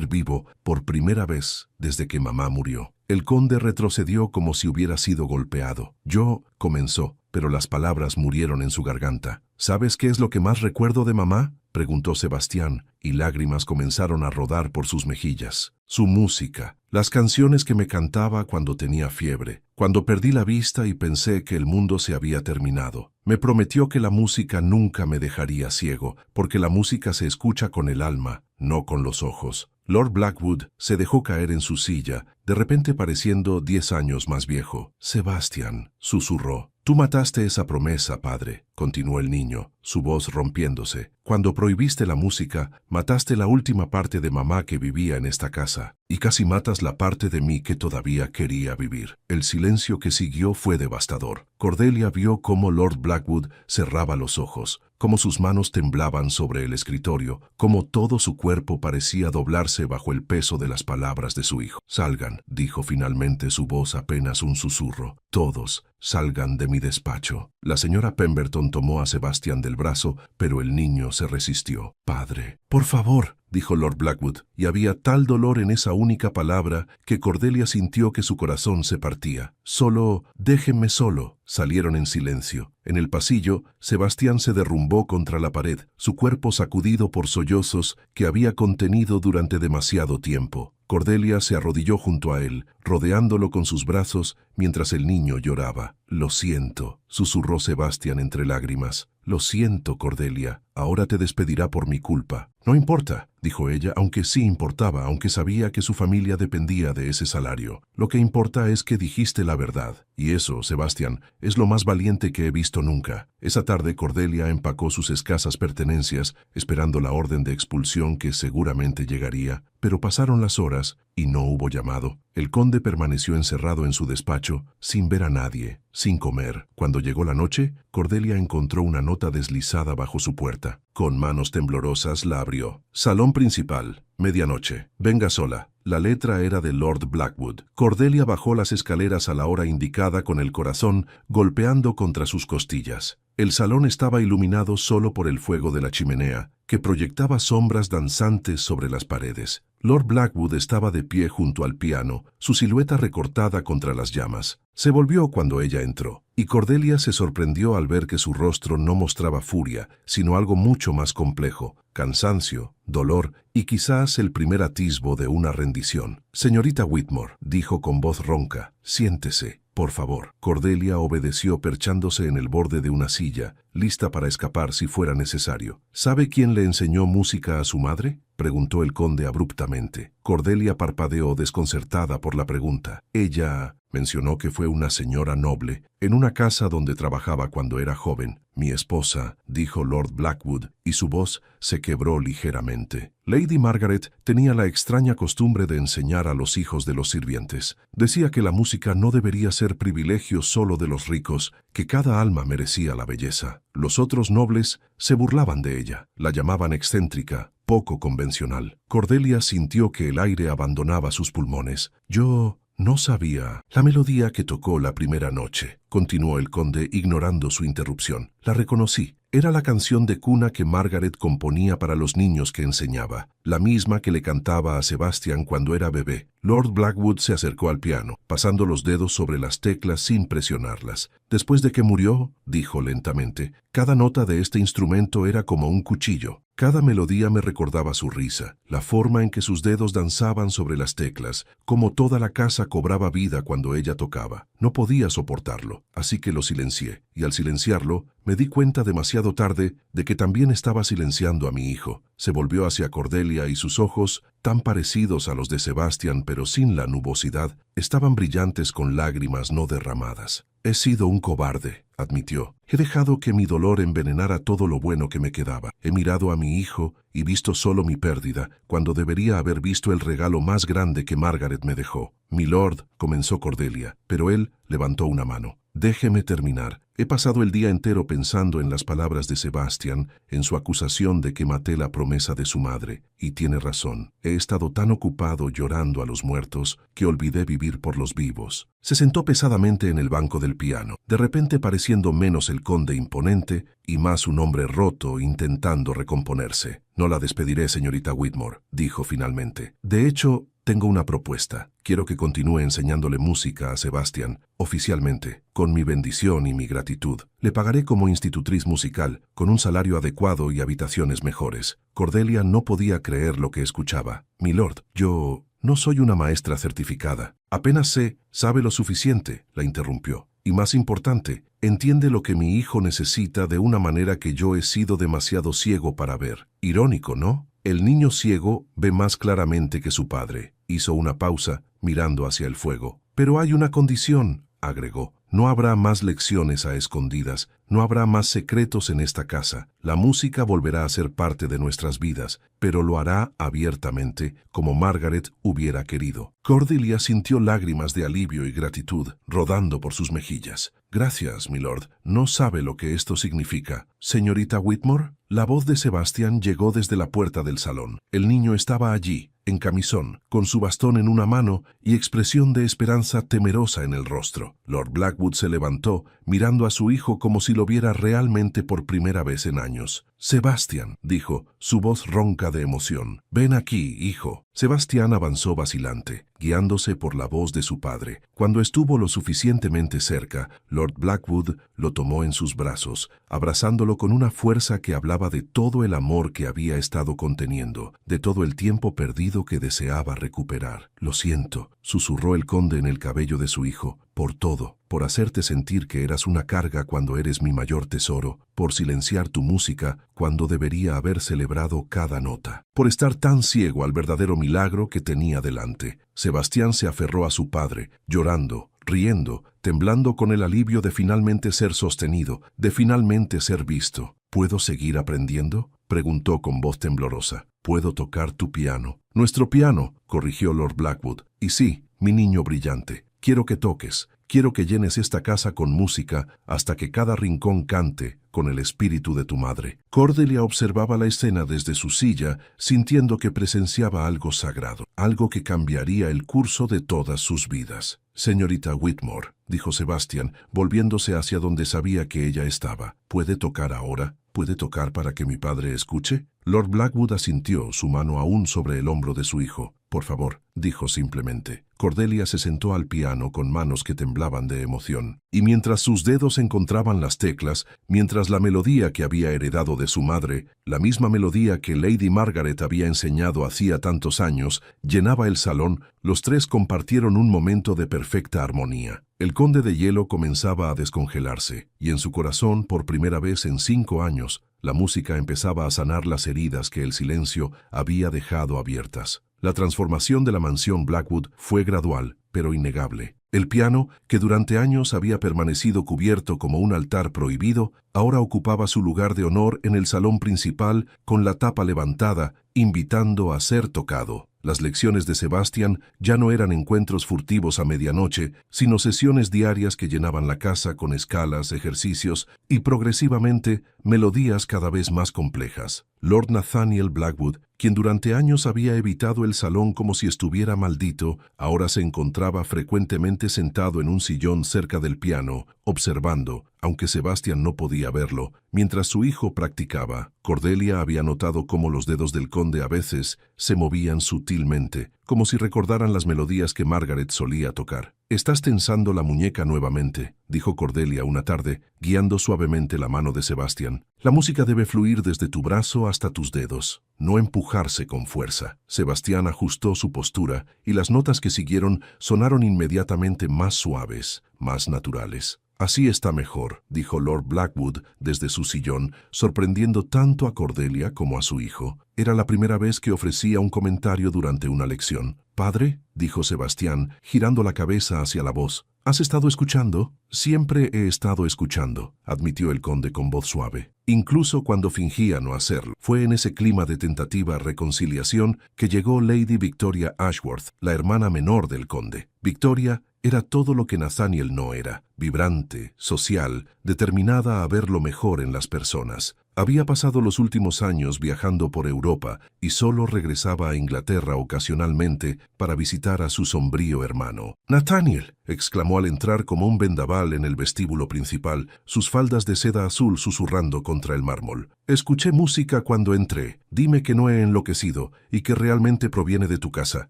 vivo por primera vez desde que mamá murió». El conde retrocedió como si hubiera sido golpeado. «Yo», comenzó, pero las palabras murieron en su garganta. «¿Sabes qué es lo que más recuerdo de mamá?», preguntó Sebastián, y lágrimas comenzaron a rodar por sus mejillas. «Su música, las canciones que me cantaba cuando tenía fiebre, cuando perdí la vista y pensé que el mundo se había terminado. Me prometió que la música nunca me dejaría ciego, porque la música se escucha con el alma, no con los ojos». Lord Blackwood se dejó caer en su silla, de repente pareciendo 10 años más viejo. «Sebastian», susurró. «Tú mataste esa promesa, padre», continuó el niño, su voz rompiéndose. «Cuando prohibiste la música, mataste la última parte de mamá que vivía en esta casa, y casi matas la parte de mí que todavía quería vivir». El silencio que siguió fue devastador. Cordelia vio cómo Lord Blackwood cerraba los ojos, cómo sus manos temblaban sobre el escritorio, cómo todo su cuerpo parecía doblarse bajo el peso de las palabras de su hijo. «Salgan», dijo finalmente, su voz apenas un susurro. «Todos, salgan de mi despacho». La señora Pemberton tomó a Sebastian del brazo, pero el niño se resistió. «Padre, por favor», dijo Lord Blackwood, y había tal dolor en esa única palabra que Cordelia sintió que su corazón se partía. «Solo, déjenme solo». Salieron en silencio. En el pasillo, Sebastián se derrumbó contra la pared, su cuerpo sacudido por sollozos que había contenido durante demasiado tiempo. Cordelia se arrodilló junto a él, rodeándolo con sus brazos, mientras el niño lloraba. «Lo siento», susurró Sebastián entre lágrimas. «Lo siento, Cordelia. Ahora te despedirá por mi culpa. No importa, dijo ella, aunque sí importaba, aunque sabía que su familia dependía de ese salario. Lo que importa es que dijiste la verdad. Y eso, Sebastián, es lo más valiente que he visto nunca. Esa tarde Cordelia empacó sus escasas pertenencias, esperando la orden de expulsión que seguramente llegaría, pero pasaron las horas y no hubo llamado. El conde permaneció encerrado en su despacho, sin ver a nadie, sin comer. Cuando llegó la noche, Cordelia encontró una nota deslizada bajo su puerta. Con manos temblorosas la abrió. Salón principal, medianoche. Venga sola. La letra era de Lord Blackwood. Cordelia bajó las escaleras a la hora indicada con el corazón golpeando contra sus costillas. El salón estaba iluminado solo por el fuego de la chimenea, que proyectaba sombras danzantes sobre las paredes. Lord Blackwood estaba de pie junto al piano, su silueta recortada contra las llamas. Se volvió cuando ella entró, y Cordelia se sorprendió al ver que su rostro no mostraba furia, sino algo mucho más complejo, cansancio, dolor y quizás el primer atisbo de una rendición. «Señorita Whitmore», dijo con voz ronca, «siéntese, por favor». Cordelia obedeció perchándose en el borde de una silla, lista para escapar si fuera necesario. «¿Sabe quién le enseñó música a su madre?», preguntó el conde abruptamente. Cordelia parpadeó desconcertada por la pregunta. Ella mencionó que fue una señora noble, en una casa donde trabajaba cuando era joven. «Mi esposa», dijo Lord Blackwood, y su voz se quebró ligeramente. Lady Margaret tenía la extraña costumbre de enseñar a los hijos de los sirvientes. Decía que la música no debería ser privilegio solo de los ricos, que cada alma merecía la belleza. Los otros nobles se burlaban de ella, la llamaban excéntrica, poco convencional. Cordelia sintió que el aire abandonaba sus pulmones. «Yo no sabía la melodía que tocó la primera noche», continuó el conde ignorando su interrupción. «La reconocí. Era la canción de cuna que Margaret componía para los niños que enseñaba, la misma que le cantaba a Sebastián cuando era bebé». Lord Blackwood se acercó al piano, pasando los dedos sobre las teclas sin presionarlas. «Después de que murió», dijo lentamente, «cada nota de este instrumento era como un cuchillo. Cada melodía me recordaba su risa, la forma en que sus dedos danzaban sobre las teclas, como toda la casa cobraba vida cuando ella tocaba. No podía soportarlo, así que lo silencié, y al silenciarlo, me di cuenta demasiado tarde de que también estaba silenciando a mi hijo». Se volvió hacia Cordelia y sus ojos, tan parecidos a los de Sebastián pero sin la nubosidad, estaban brillantes con lágrimas no derramadas. «He sido un cobarde», admitió. «He dejado que mi dolor envenenara todo lo bueno que me quedaba. He mirado a mi hijo y visto solo mi pérdida, cuando debería haber visto el regalo más grande que Margaret me dejó». «Milord», comenzó Cordelia, pero él levantó una mano. «Déjeme terminar. He pasado el día entero pensando en las palabras de Sebastián, en su acusación de que maté la promesa de su madre, y tiene razón. He estado tan ocupado llorando a los muertos que olvidé vivir por los vivos». Se sentó pesadamente en el banco del piano, de repente pareciendo menos el conde imponente y más un hombre roto intentando recomponerse. «No la despediré, señorita Whitmore», dijo finalmente. «De hecho, tengo una propuesta. Quiero que continúe enseñándole música a Sebastián, oficialmente, con mi bendición y mi gratitud. Le pagaré como institutriz musical, con un salario adecuado y habitaciones mejores». Cordelia no podía creer lo que escuchaba. «Milord, yo no soy una maestra certificada. Apenas sabe lo suficiente», la interrumpió. «Y más importante, entiende lo que mi hijo necesita de una manera que yo he sido demasiado ciego para ver». Irónico, ¿no? El niño ciego ve más claramente que su padre. Hizo una pausa, mirando hacia el fuego. «Pero hay una condición», agregó. «No habrá más lecciones a escondidas, no habrá más secretos en esta casa. La música volverá a ser parte de nuestras vidas, pero lo hará abiertamente, como Margaret hubiera querido». Cordelia sintió lágrimas de alivio y gratitud rodando por sus mejillas. «Gracias, milord. No sabe lo que esto significa. Señorita Whitmore». La voz de Sebastián llegó desde la puerta del salón. El niño estaba allí, en camisón, con su bastón en una mano y expresión de esperanza temerosa en el rostro. Lord Blackwood se levantó, mirando a su hijo como si lo viera realmente por primera vez en años. «Sebastián», dijo, su voz ronca de emoción. «Ven aquí, hijo». Sebastián avanzó vacilante, guiándose por la voz de su padre. Cuando estuvo lo suficientemente cerca, Lord Blackwood lo tomó en sus brazos, abrazándolo con una fuerza que hablaba de todo el amor que había estado conteniendo, de todo el tiempo perdido que deseaba recuperar. «Lo siento», susurró el conde en el cabello de su hijo. por todo, por hacerte sentir que eras una carga cuando eres mi mayor tesoro, por silenciar tu música cuando debería haber celebrado cada nota, por estar tan ciego al verdadero milagro que tenía delante. Sebastián se aferró a su padre, llorando, riendo, temblando con el alivio de finalmente ser sostenido, de finalmente ser visto. ¿Puedo seguir aprendiendo?, preguntó con voz temblorosa. «Puedo tocar tu piano». «Nuestro piano», corrigió Lord Blackwood. «Y sí, mi niño brillante, quiero que toques, quiero que llenes esta casa con música hasta que cada rincón cante con el espíritu de tu madre». Cordelia observaba la escena desde su silla, sintiendo que presenciaba algo sagrado, algo que cambiaría el curso de todas sus vidas. «Señorita Whitmore», dijo Sebastián, volviéndose hacia donde sabía que ella estaba, «¿puede tocar ahora? ¿Puede tocar para que mi padre escuche?». Lord Blackwood asintió, su mano aún sobre el hombro de su hijo. «Por favor», dijo simplemente. Cordelia se sentó al piano con manos que temblaban de emoción, y mientras sus dedos encontraban las teclas, mientras la melodía que había heredado de su madre, la misma melodía que Lady Margaret había enseñado hacía tantos años, llenaba el salón, los tres compartieron un momento de perfecta armonía. El conde de hielo comenzaba a descongelarse, y en su corazón, por primera vez en 5 años, la música empezaba a sanar las heridas que el silencio había dejado abiertas. La transformación de la mansión Blackwood fue gradual, pero innegable. El piano, que durante años había permanecido cubierto como un altar prohibido, ahora ocupaba su lugar de honor en el salón principal con la tapa levantada, invitando a ser tocado. Las lecciones de Sebastián ya no eran encuentros furtivos a medianoche, sino sesiones diarias que llenaban la casa con escalas, ejercicios y, progresivamente, melodías cada vez más complejas. Lord Nathaniel Blackwood, quien durante años había evitado el salón como si estuviera maldito, ahora se encontraba frecuentemente sentado en un sillón cerca del piano, observando, aunque Sebastián no podía verlo, mientras su hijo practicaba. Cordelia había notado cómo los dedos del conde a veces se movían sutilmente, como si recordaran las melodías que Margaret solía tocar. «Estás tensando la muñeca nuevamente», dijo Cordelia una tarde, guiando suavemente la mano de Sebastián. «La música debe fluir desde tu brazo hasta tus dedos, no empujarse con fuerza». Sebastián ajustó su postura, y las notas que siguieron sonaron inmediatamente más suaves, más naturales. «Así está mejor», dijo Lord Blackwood desde su sillón, sorprendiendo tanto a Cordelia como a su hijo. Era la primera vez que ofrecía un comentario durante una lección. «Padre», dijo Sebastián, girando la cabeza hacia la voz. «¿Has estado escuchando?» «Siempre he estado escuchando», admitió el conde con voz suave. Incluso cuando fingía no hacerlo. Fue en ese clima de tentativa reconciliación que llegó Lady Victoria Ashworth, la hermana menor del conde. Victoria era todo lo que Nathaniel no era: vibrante, social, determinada a ver lo mejor en las personas. Había pasado los últimos años viajando por Europa y solo regresaba a Inglaterra ocasionalmente para visitar a su sombrío hermano. «¡Nathaniel!», exclamó al entrar como un vendaval en el vestíbulo principal, sus faldas de seda azul susurrando contra el mármol. «Escuché música cuando entré. Dime que no he enloquecido y que realmente proviene de tu casa».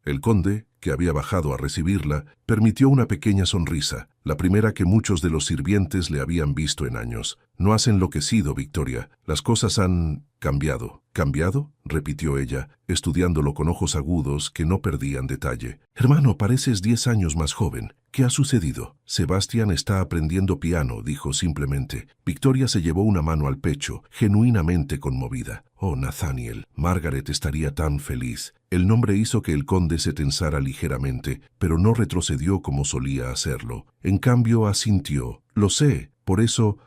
El conde, que había bajado a recibirla, permitió una pequeña sonrisa, la primera que muchos de los sirvientes le habían visto en años. «No has enloquecido, Victoria. Las cosas han cambiado». «¿Cambiado?», repitió ella, estudiándolo con ojos agudos que no perdían detalle. «Hermano, pareces 10 años más joven. ¿Qué ha sucedido?» «Sebastián está aprendiendo piano», dijo simplemente. Victoria se llevó una mano al pecho, genuinamente conmovida. «Oh, Nathaniel, Margaret estaría tan feliz». El nombre hizo que el conde se tensara ligeramente, pero no retrocedió como solía hacerlo. En cambio, asintió. «Lo sé. Por eso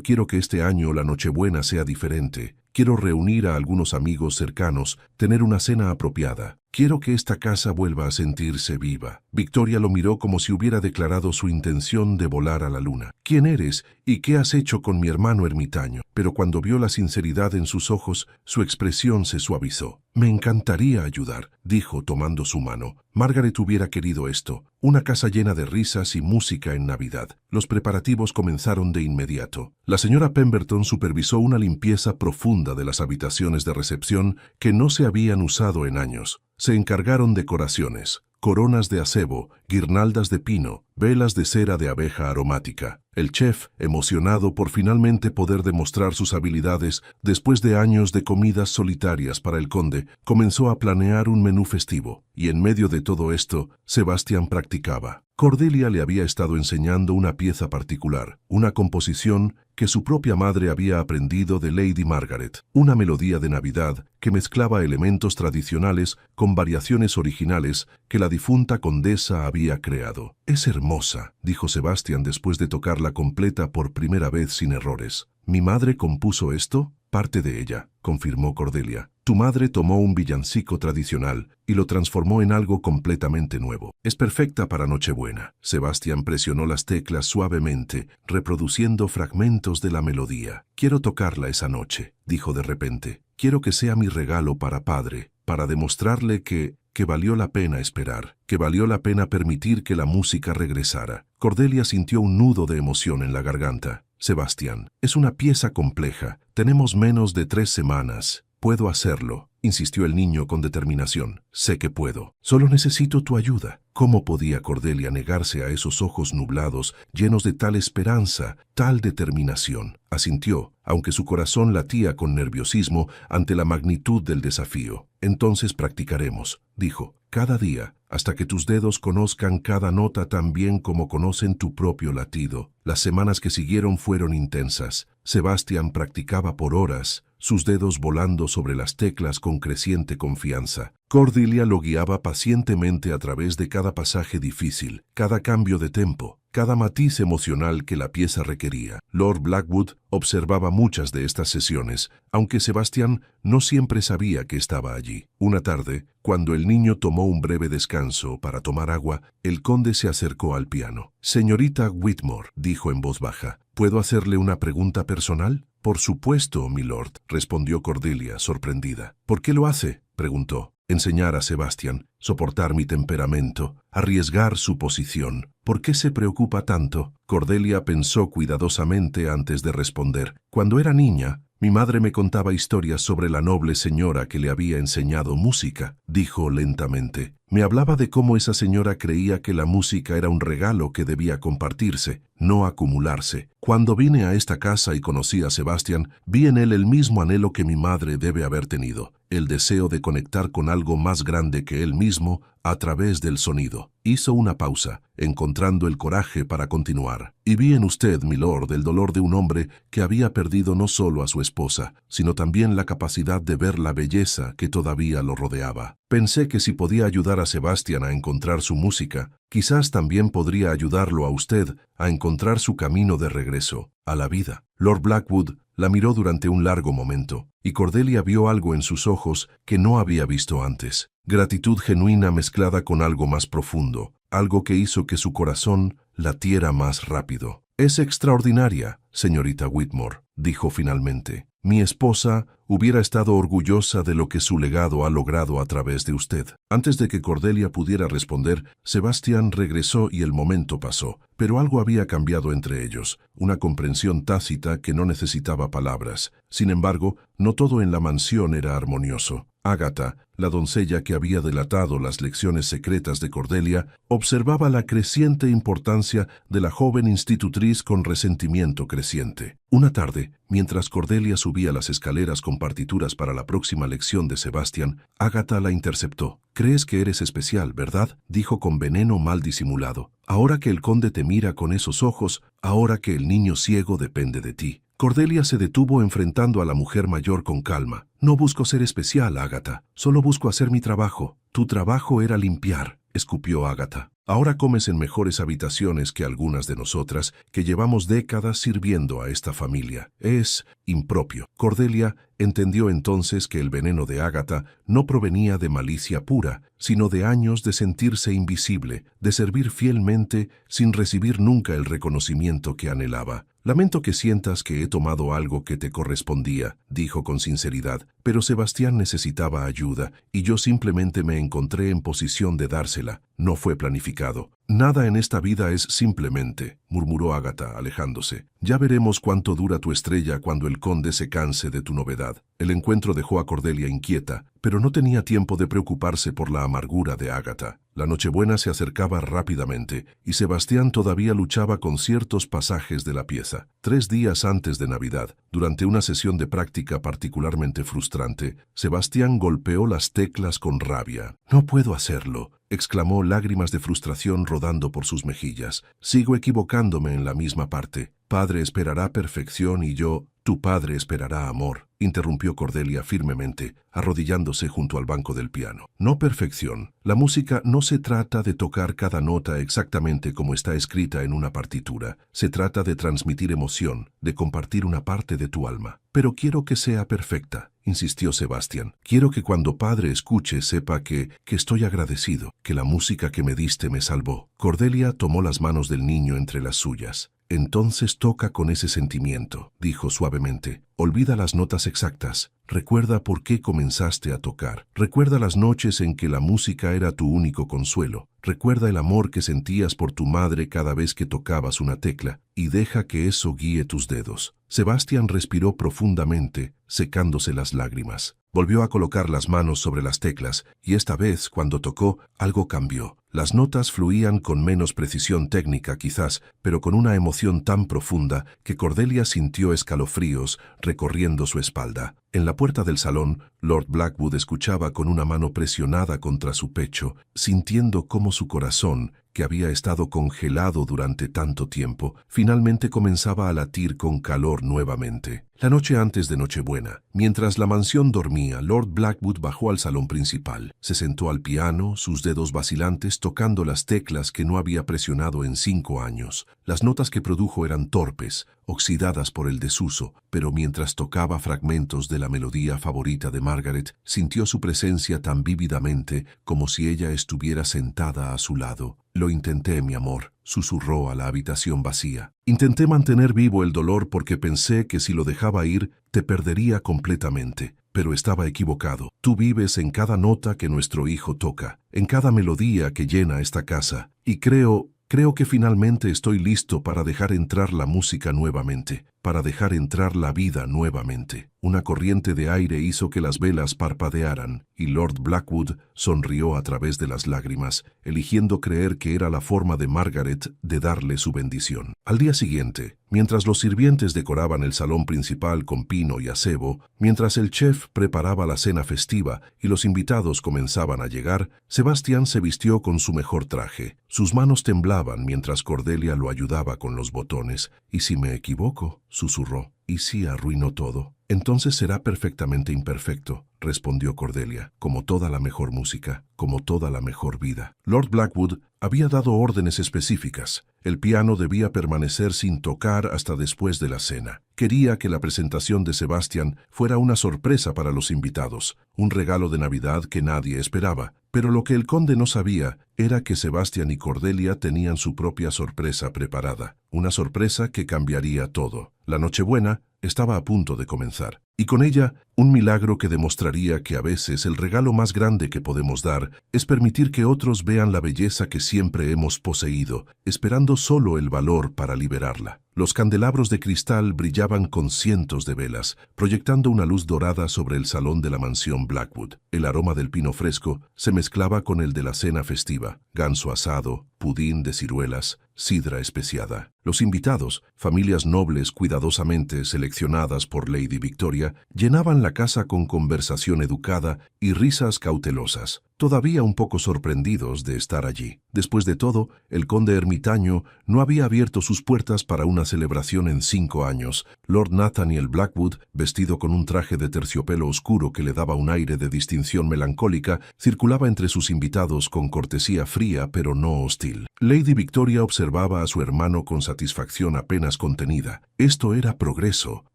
quiero que este año la Nochebuena sea diferente. Quiero reunir a algunos amigos cercanos, tener una cena apropiada. Quiero que esta casa vuelva a sentirse viva». Victoria lo miró como si hubiera declarado su intención de volar a la luna. «¿Quién eres y qué has hecho con mi hermano ermitaño?». Pero cuando vio la sinceridad en sus ojos, su expresión se suavizó. «Me encantaría ayudar», dijo tomando su mano. «Margaret hubiera querido esto, una casa llena de risas y música en Navidad». Los preparativos comenzaron de inmediato. La señora Pemberton supervisó una limpieza profunda de las habitaciones de recepción que no se habían usado en años. Se encargaron decoraciones, coronas de acebo, guirnaldas de pino, velas de cera de abeja aromática. El chef, emocionado por finalmente poder demostrar sus habilidades después de años de comidas solitarias para el conde, comenzó a planear un menú festivo. Y en medio de todo esto, Sebastián practicaba. Cordelia le había estado enseñando una pieza particular, una composición que su propia madre había aprendido de Lady Margaret, una melodía de Navidad que mezclaba elementos tradicionales con variaciones originales que la difunta condesa había creado. «Es hermosa», dijo Sebastián después de tocarla completa por primera vez sin errores. «¿Mi madre compuso esto?» «Parte de ella», confirmó Cordelia. «Tu madre tomó un villancico tradicional y lo transformó en algo completamente nuevo. Es perfecta para Nochebuena». Sebastián presionó las teclas suavemente, reproduciendo fragmentos de la melodía. «Quiero tocarla esa noche», dijo de repente. «Quiero que sea mi regalo para padre, para demostrarle que valió la pena esperar, que valió la pena permitir que la música regresara». Cordelia sintió un nudo de emoción en la garganta. «Sebastián, es una pieza compleja. Tenemos menos de 3 semanas. Puedo hacerlo», insistió el niño con determinación. «Sé que puedo. Solo necesito tu ayuda». ¿Cómo podía Cordelia negarse a esos ojos nublados, llenos de tal esperanza, tal determinación? Asintió, aunque su corazón latía con nerviosismo ante la magnitud del desafío. «Entonces practicaremos», dijo, «cada día, hasta que tus dedos conozcan cada nota tan bien como conocen tu propio latido». Las semanas que siguieron fueron intensas. Sebastián practicaba por horas, sus dedos volando sobre las teclas con creciente confianza. Cordelia lo guiaba pacientemente a través de cada pasaje difícil, cada cambio de tempo, cada matiz emocional que la pieza requería. Lord Blackwood observaba muchas de estas sesiones, aunque Sebastián no siempre sabía que estaba allí. Una tarde, cuando el niño tomó un breve descanso para tomar agua, el conde se acercó al piano. «Señorita Whitmore», dijo en voz baja, «¿puedo hacerle una pregunta personal?» «Por supuesto, milord», respondió Cordelia, sorprendida. «¿Por qué lo hace?», preguntó. «Enseñar a Sebastián, soportar mi temperamento, arriesgar su posición. ¿Por qué se preocupa tanto?». Cordelia pensó cuidadosamente antes de responder. «Cuando era niña, mi madre me contaba historias sobre la noble señora que le había enseñado música», dijo lentamente. «Me hablaba de cómo esa señora creía que la música era un regalo que debía compartirse, no acumularse. Cuando vine a esta casa y conocí a Sebastián, vi en él el mismo anhelo que mi madre debe haber tenido, el deseo de conectar con algo más grande que él mismo a través del sonido». Hizo una pausa, encontrando el coraje para continuar. «Y vi en usted, milord, el dolor de un hombre que había perdido no solo a su esposa, sino también la capacidad de ver la belleza que todavía lo rodeaba. Pensé que si podía ayudar a Sebastián a encontrar su música, quizás también podría ayudarlo a usted a encontrar su camino de regreso a la vida». Lord Blackwood la miró durante un largo momento, y Cordelia vio algo en sus ojos que no había visto antes. Gratitud genuina mezclada con algo más profundo, algo que hizo que su corazón latiera más rápido. «Es extraordinaria, señorita Whitmore», dijo finalmente. «Mi esposa hubiera estado orgullosa de lo que su legado ha logrado a través de usted». Antes de que Cordelia pudiera responder, Sebastián regresó y el momento pasó. Pero algo había cambiado entre ellos, una comprensión tácita que no necesitaba palabras. Sin embargo, no todo en la mansión era armonioso. Ágata, la doncella que había delatado las lecciones secretas de Cordelia, observaba la creciente importancia de la joven institutriz con resentimiento creciente. Una tarde, mientras Cordelia subía las escaleras con partituras para la próxima lección de Sebastián, Ágata la interceptó. «Crees que eres especial, ¿verdad?», dijo con veneno mal disimulado. «Ahora que el conde te mira con esos ojos, ahora que el niño ciego depende de ti». Cordelia se detuvo enfrentando a la mujer mayor con calma. «No busco ser especial, Ágata. Solo busco hacer mi trabajo». «Tu trabajo era limpiar», escupió Ágata. «Ahora comes en mejores habitaciones que algunas de nosotras que llevamos décadas sirviendo a esta familia. Es impropio». Cordelia entendió entonces que el veneno de Ágata no provenía de malicia pura, sino de años de sentirse invisible, de servir fielmente sin recibir nunca el reconocimiento que anhelaba. «Lamento que sientas que he tomado algo que te correspondía», dijo con sinceridad, «pero Sebastián necesitaba ayuda y yo simplemente me encontré en posición de dársela. No fue planificado». Nada en esta vida es simplemente, murmuró Ágata, alejándose. Ya veremos cuánto dura tu estrella cuando el conde se canse de tu novedad. El encuentro dejó a Cordelia inquieta, pero no tenía tiempo de preocuparse por la amargura de Ágata. La Nochebuena se acercaba rápidamente, y Sebastián todavía luchaba con ciertos pasajes de la pieza. 3 días antes de Navidad, durante una sesión de práctica particularmente frustrante, Sebastián golpeó las teclas con rabia. «No puedo hacerlo», exclamó, lágrimas de frustración rodando por sus mejillas. «Sigo equivocándome en la misma parte. Padre esperará perfección y yo, tu padre esperará amor», interrumpió Cordelia firmemente, arrodillándose junto al banco del piano. «No perfección. La música no se trata de tocar cada nota exactamente como está escrita en una partitura. Se trata de transmitir emoción, de compartir una parte de tu alma. Pero quiero que sea perfecta», insistió Sebastián. «Quiero que cuando padre escuche sepa que estoy agradecido, que la música que me diste me salvó». Cordelia tomó las manos del niño entre las suyas. «Entonces toca con ese sentimiento», dijo suavemente. «Olvida las notas exactas. Recuerda por qué comenzaste a tocar. Recuerda las noches en que la música era tu único consuelo. Recuerda el amor que sentías por tu madre cada vez que tocabas una tecla, y deja que eso guíe tus dedos». Sebastián respiró profundamente, secándose las lágrimas. Volvió a colocar las manos sobre las teclas, y esta vez, cuando tocó, algo cambió. Las notas fluían con menos precisión técnica quizás, pero con una emoción tan profunda que Cordelia sintió escalofríos recorriendo su espalda. En la puerta del salón, Lord Blackwood escuchaba con una mano presionada contra su pecho, sintiendo cómo su corazón, que había estado congelado durante tanto tiempo, finalmente comenzaba a latir con calor nuevamente. La noche antes de Nochebuena, mientras la mansión dormía, Lord Blackwood bajó al salón principal. Se sentó al piano, sus dedos vacilantes tocando las teclas que no había presionado en 5 años. Las notas que produjo eran torpes, oxidadas por el desuso, pero mientras tocaba fragmentos de la melodía favorita de Margaret, sintió su presencia tan vívidamente como si ella estuviera sentada a su lado. «Lo intenté, mi amor», susurró a la habitación vacía. «Intenté mantener vivo el dolor porque pensé que si lo dejaba ir, te perdería completamente. Pero estaba equivocado. Tú vives en cada nota que nuestro hijo toca, en cada melodía que llena esta casa, y creo que finalmente estoy listo para dejar entrar la música nuevamente, para dejar entrar la vida nuevamente». Una corriente de aire hizo que las velas parpadearan, y Lord Blackwood sonrió a través de las lágrimas, eligiendo creer que era la forma de Margaret de darle su bendición. Al día siguiente, mientras los sirvientes decoraban el salón principal con pino y acebo, mientras el chef preparaba la cena festiva y los invitados comenzaban a llegar, Sebastián se vistió con su mejor traje. Sus manos temblaban mientras Cordelia lo ayudaba con los botones. «¿Y si me equivoco?», susurró. «¿Y si arruino todo?». «Entonces será perfectamente imperfecto», respondió Cordelia, «como toda la mejor música, como toda la mejor vida». Lord Blackwood había dado órdenes específicas. El piano debía permanecer sin tocar hasta después de la cena. Quería que la presentación de Sebastián fuera una sorpresa para los invitados, un regalo de Navidad que nadie esperaba. Pero lo que el conde no sabía era que Sebastián y Cordelia tenían su propia sorpresa preparada, una sorpresa que cambiaría todo. La Nochebuena estaba a punto de comenzar, y con ella un milagro que demostraría que a veces el regalo más grande que podemos dar es permitir que otros vean la belleza que siempre hemos poseído, esperando solo el valor para liberarla. Los candelabros de cristal brillaban con cientos de velas, proyectando una luz dorada sobre el salón de la mansión Blackwood. El aroma del pino fresco se mezclaba con el de la cena festiva, ganso asado, pudín de ciruelas, sidra especiada. Los invitados, familias nobles cuidadosamente seleccionadas por Lady Victoria, llenaban la casa con conversación educada y risas cautelosas, todavía un poco sorprendidos de estar allí. Después de todo, el conde ermitaño no había abierto sus puertas para una celebración en 5 años. Lord Nathaniel Blackwood, vestido con un traje de terciopelo oscuro que le daba un aire de distinción melancólica, circulaba entre sus invitados con cortesía fría pero no hostil. Lady Victoria observaba a su hermano con satisfacción apenas contenida. Esto era progreso,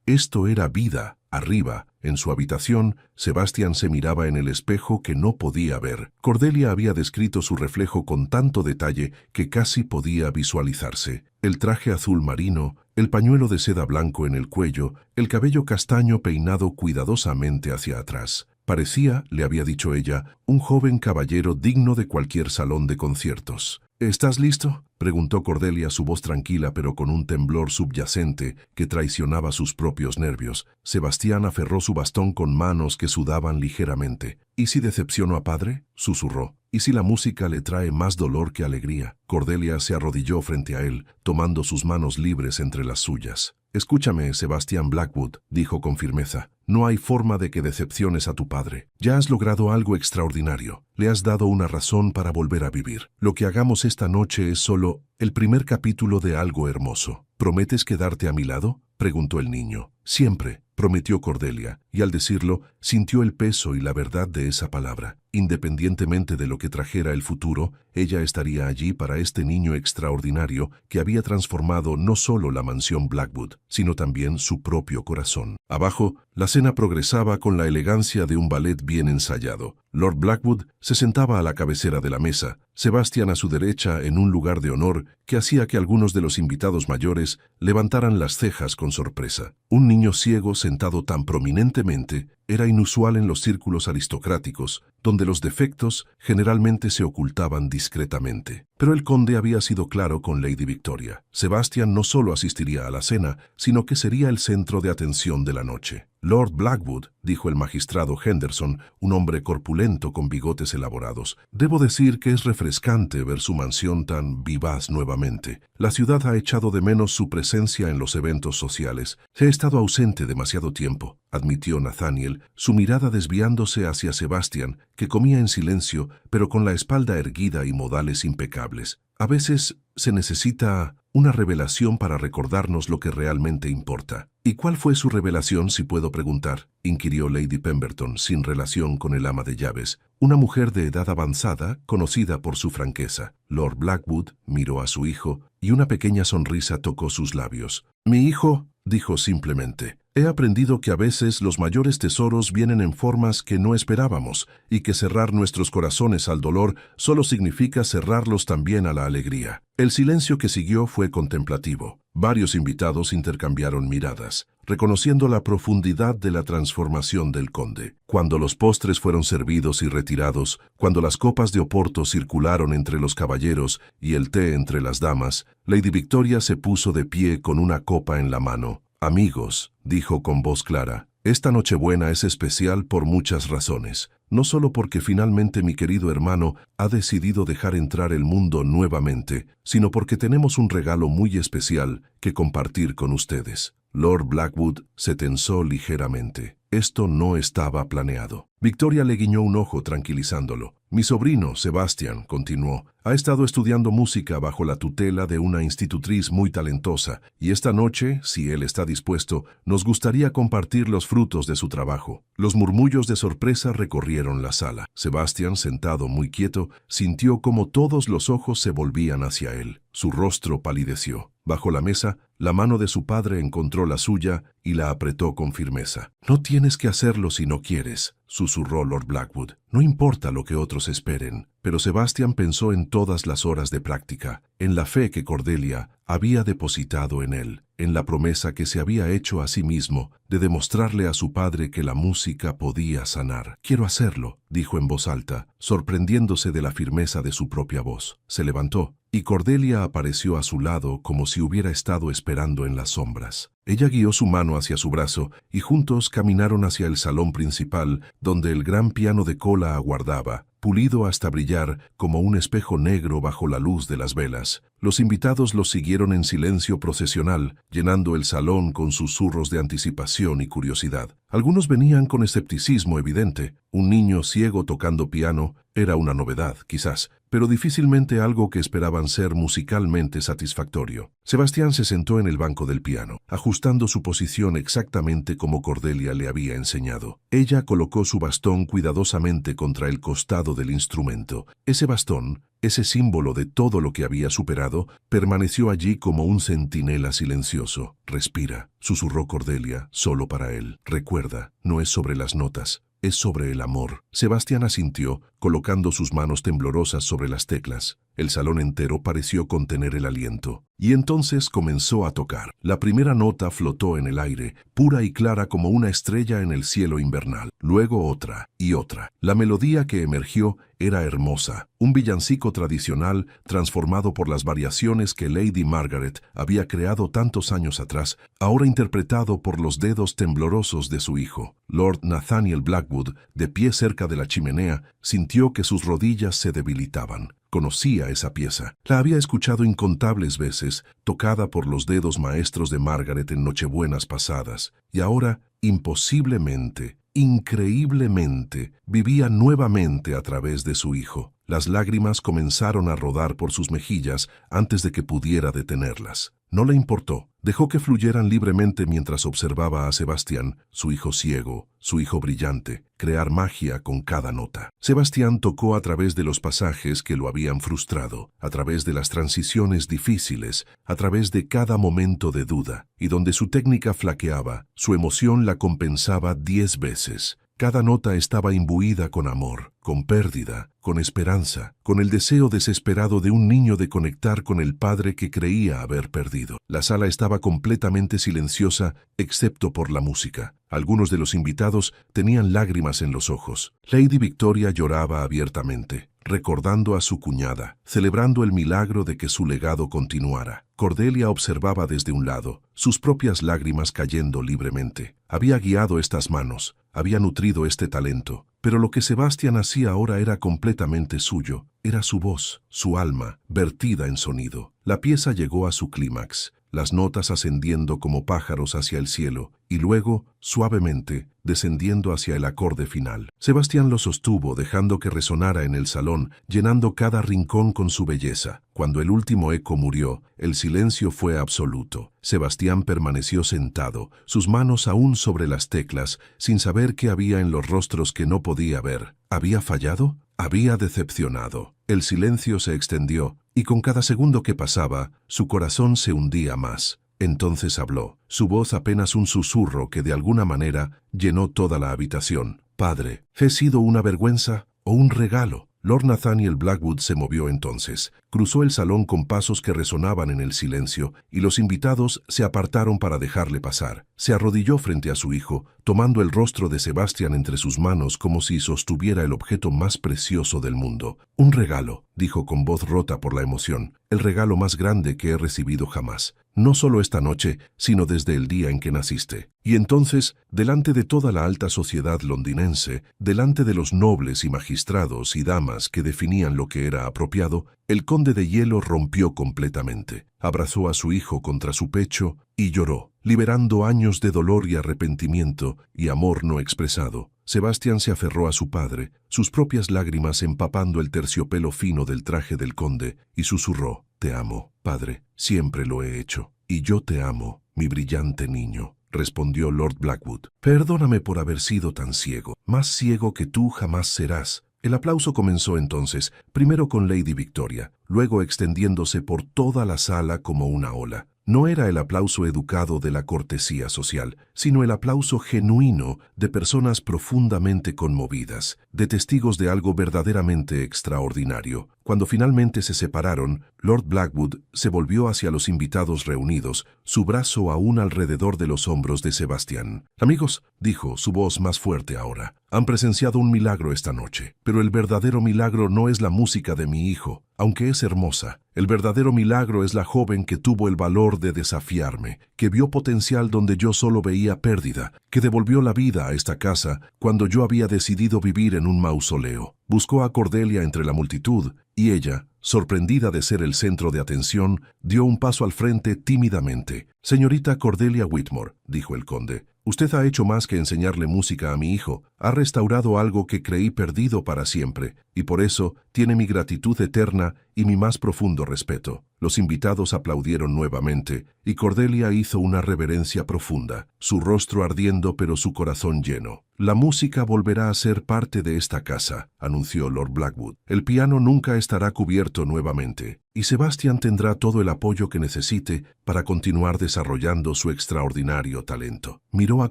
esto era vida. Arriba, en su habitación, Sebastián se miraba en el espejo que no podía ver. Cordelia había descrito su reflejo con tanto detalle que casi podía visualizarse. El traje azul marino, el pañuelo de seda blanco en el cuello, el cabello castaño peinado cuidadosamente hacia atrás. Parecía, le había dicho ella, un joven caballero digno de cualquier salón de conciertos. ¿Estás listo?, preguntó Cordelia, su voz tranquila pero con un temblor subyacente que traicionaba sus propios nervios. Sebastián aferró su bastón con manos que sudaban ligeramente. ¿Y si decepciono a padre?, susurró. ¿Y si la música le trae más dolor que alegría? Cordelia se arrodilló frente a él, tomando sus manos libres entre las suyas. Escúchame, Sebastián Blackwood, dijo con firmeza. No hay forma de que decepciones a tu padre. Ya has logrado algo extraordinario. Le has dado una razón para volver a vivir. Lo que hagamos esta noche es solo el primer capítulo de algo hermoso. ¿Prometes quedarte a mi lado?, preguntó el niño. Siempre, prometió Cordelia, y al decirlo, sintió el peso y la verdad de esa palabra. Independientemente de lo que trajera el futuro, ella estaría allí para este niño extraordinario que había transformado no solo la mansión Blackwood, sino también su propio corazón. Abajo, la cena progresaba con la elegancia de un ballet bien ensayado. Lord Blackwood se sentaba a la cabecera de la mesa, Sebastián a su derecha en un lugar de honor que hacía que algunos de los invitados mayores levantaran las cejas con sorpresa. Un niño ciego sentado tan prominentemente era inusual en los círculos aristocráticos, donde los defectos generalmente se ocultaban discretamente. Pero el conde había sido claro con Lady Victoria. Sebastián no solo asistiría a la cena, sino que sería el centro de atención de la noche. Lord Blackwood, dijo el magistrado Henderson, un hombre corpulento con bigotes elaborados. Debo decir que es refrescante ver su mansión tan vivaz nuevamente. La ciudad ha echado de menos su presencia en los eventos sociales. He estado ausente demasiado tiempo, admitió Nathaniel, su mirada desviándose hacia Sebastián, que comía en silencio, pero con la espalda erguida y modales impecables. A veces se necesita una revelación para recordarnos lo que realmente importa. ¿Y cuál fue su revelación, si puedo preguntar?, inquirió Lady Pemberton, sin relación con el ama de llaves, una mujer de edad avanzada, conocida por su franqueza. Lord Blackwood miró a su hijo, y una pequeña sonrisa tocó sus labios. Mi hijo, dijo simplemente, he aprendido que a veces los mayores tesoros vienen en formas que no esperábamos, y que cerrar nuestros corazones al dolor solo significa cerrarlos también a la alegría. El silencio que siguió fue contemplativo. Varios invitados intercambiaron miradas, reconociendo la profundidad de la transformación del conde. Cuando los postres fueron servidos y retirados, cuando las copas de Oporto circularon entre los caballeros y el té entre las damas, Lady Victoria se puso de pie con una copa en la mano. Amigos, dijo con voz clara, esta Nochebuena es especial por muchas razones, no solo porque finalmente mi querido hermano ha decidido dejar entrar el mundo nuevamente, sino porque tenemos un regalo muy especial que compartir con ustedes. Lord Blackwood se tensó ligeramente. Esto no estaba planeado. Victoria le guiñó un ojo tranquilizándolo. Mi sobrino, Sebastián, continuó, ha estado estudiando música bajo la tutela de una institutriz muy talentosa, y esta noche, si él está dispuesto, nos gustaría compartir los frutos de su trabajo. Los murmullos de sorpresa recorrieron la sala. Sebastián, sentado muy quieto, sintió como todos los ojos se volvían hacia él. Su rostro palideció. Bajo la mesa, la mano de su padre encontró la suya y la apretó con firmeza. No tienes que hacerlo si no quieres, susurró Lord Blackwood. No importa lo que otros esperen. Pero Sebastián pensó en todas las horas de práctica, en la fe que Cordelia había depositado en él, en la promesa que se había hecho a sí mismo de demostrarle a su padre que la música podía sanar. Quiero hacerlo, dijo en voz alta, sorprendiéndose de la firmeza de su propia voz. Se levantó, y Cordelia apareció a su lado como si hubiera estado esperando en las sombras. Ella guió su mano hacia su brazo y juntos caminaron hacia el salón principal, donde el gran piano de cola aguardaba, pulido hasta brillar como un espejo negro bajo la luz de las velas. Los invitados los siguieron en silencio procesional, llenando el salón con susurros de anticipación y curiosidad. Algunos venían con escepticismo evidente. Un niño ciego tocando piano era una novedad, quizás, pero difícilmente algo que esperaban ser musicalmente satisfactorio. Sebastián se sentó en el banco del piano, ajustando su posición exactamente como Cordelia le había enseñado. Ella colocó su bastón cuidadosamente contra el costado del instrumento. Ese bastón, ese símbolo de todo lo que había superado, permaneció allí como un centinela silencioso. Respira, susurró Cordelia, solo para él. Recuerda, no es sobre las notas. Es sobre el amor. Sebastián asintió, colocando sus manos temblorosas sobre las teclas. El salón entero pareció contener el aliento. Y entonces comenzó a tocar. La primera nota flotó en el aire, pura y clara como una estrella en el cielo invernal. Luego otra y otra. La melodía que emergió era hermosa, un villancico tradicional transformado por las variaciones que Lady Margaret había creado tantos años atrás, ahora interpretado por los dedos temblorosos de su hijo. Lord Nathaniel Blackwood, de pie cerca de la chimenea, sintió que sus rodillas se debilitaban. Conocía esa pieza. La había escuchado incontables veces, tocada por los dedos maestros de Margaret en nochebuenas pasadas, y ahora, imposiblemente, increíblemente, vivía nuevamente a través de su hijo. Las lágrimas comenzaron a rodar por sus mejillas antes de que pudiera detenerlas. No le importó. Dejó que fluyeran libremente mientras observaba a Sebastián, su hijo ciego, su hijo brillante, crear magia con cada nota. Sebastián tocó a través de los pasajes que lo habían frustrado, a través de las transiciones difíciles, a través de cada momento de duda, y donde su técnica flaqueaba, su emoción la compensaba 10 veces. Cada nota estaba imbuida con amor, con pérdida, con esperanza, con el deseo desesperado de un niño de conectar con el padre que creía haber perdido. La sala estaba completamente silenciosa, excepto por la música. Algunos de los invitados tenían lágrimas en los ojos. Lady Victoria lloraba abiertamente, recordando a su cuñada, celebrando el milagro de que su legado continuara. Cordelia observaba desde un lado, sus propias lágrimas cayendo libremente. Había guiado estas manos, había nutrido este talento, pero lo que Sebastián hacía ahora era completamente suyo. Era su voz, su alma, vertida en sonido. La pieza llegó a su clímax, las notas ascendiendo como pájaros hacia el cielo, y luego, suavemente, descendiendo hacia el acorde final. Sebastián lo sostuvo, dejando que resonara en el salón, llenando cada rincón con su belleza. Cuando el último eco murió, el silencio fue absoluto. Sebastián permaneció sentado, sus manos aún sobre las teclas, sin saber qué había en los rostros que no podía ver. ¿Había fallado? Había decepcionado. El silencio se extendió, y con cada segundo que pasaba, su corazón se hundía más. Entonces habló, su voz apenas un susurro que de alguna manera llenó toda la habitación. «Padre, ¿he sido una vergüenza o un regalo?» Lord Nathaniel Blackwood se movió entonces, cruzó el salón con pasos que resonaban en el silencio, y los invitados se apartaron para dejarle pasar. Se arrodilló frente a su hijo, tomando el rostro de Sebastián entre sus manos como si sostuviera el objeto más precioso del mundo. «Un regalo», dijo con voz rota por la emoción, «el regalo más grande que he recibido jamás. No solo esta noche, sino desde el día en que naciste». Y entonces, delante de toda la alta sociedad londinense, delante de los nobles y magistrados y damas que definían lo que era apropiado, el conde de hielo rompió completamente. Abrazó a su hijo contra su pecho y lloró, liberando años de dolor y arrepentimiento y amor no expresado. Sebastián se aferró a su padre, sus propias lágrimas empapando el terciopelo fino del traje del conde, y susurró: «Te amo, padre, siempre lo he hecho. Y yo te amo, mi brillante niño», respondió Lord Blackwood. «Perdóname por haber sido tan ciego. Más ciego que tú jamás serás». El aplauso comenzó entonces, primero con Lady Victoria, luego extendiéndose por toda la sala como una ola. No era el aplauso educado de la cortesía social, sino el aplauso genuino de personas profundamente conmovidas, de testigos de algo verdaderamente extraordinario. Cuando finalmente se separaron, Lord Blackwood se volvió hacia los invitados reunidos, su brazo aún alrededor de los hombros de Sebastián. «Amigos», dijo, su voz más fuerte ahora, «han presenciado un milagro esta noche, pero el verdadero milagro no es la música de mi hijo, aunque es hermosa. El verdadero milagro es la joven que tuvo el valor de desafiarme, que vio potencial donde yo solo veía pérdida, que devolvió la vida a esta casa cuando yo había decidido vivir en un mausoleo. Buscó a Cordelia entre la multitud, y ella, sorprendida de ser el centro de atención, dio un paso al frente tímidamente. «Señorita Cordelia Whitmore», dijo el conde, «usted ha hecho más que enseñarle música a mi hijo, ha restaurado algo que creí perdido para siempre, y por eso tiene mi gratitud eterna y mi más profundo respeto». Los invitados aplaudieron nuevamente, y Cordelia hizo una reverencia profunda, su rostro ardiendo pero su corazón lleno. «La música volverá a ser parte de esta casa», anunció Lord Blackwood. «El piano nunca estará cubierto nuevamente, y Sebastián tendrá todo el apoyo que necesite para continuar desarrollando su extraordinario talento». Miró a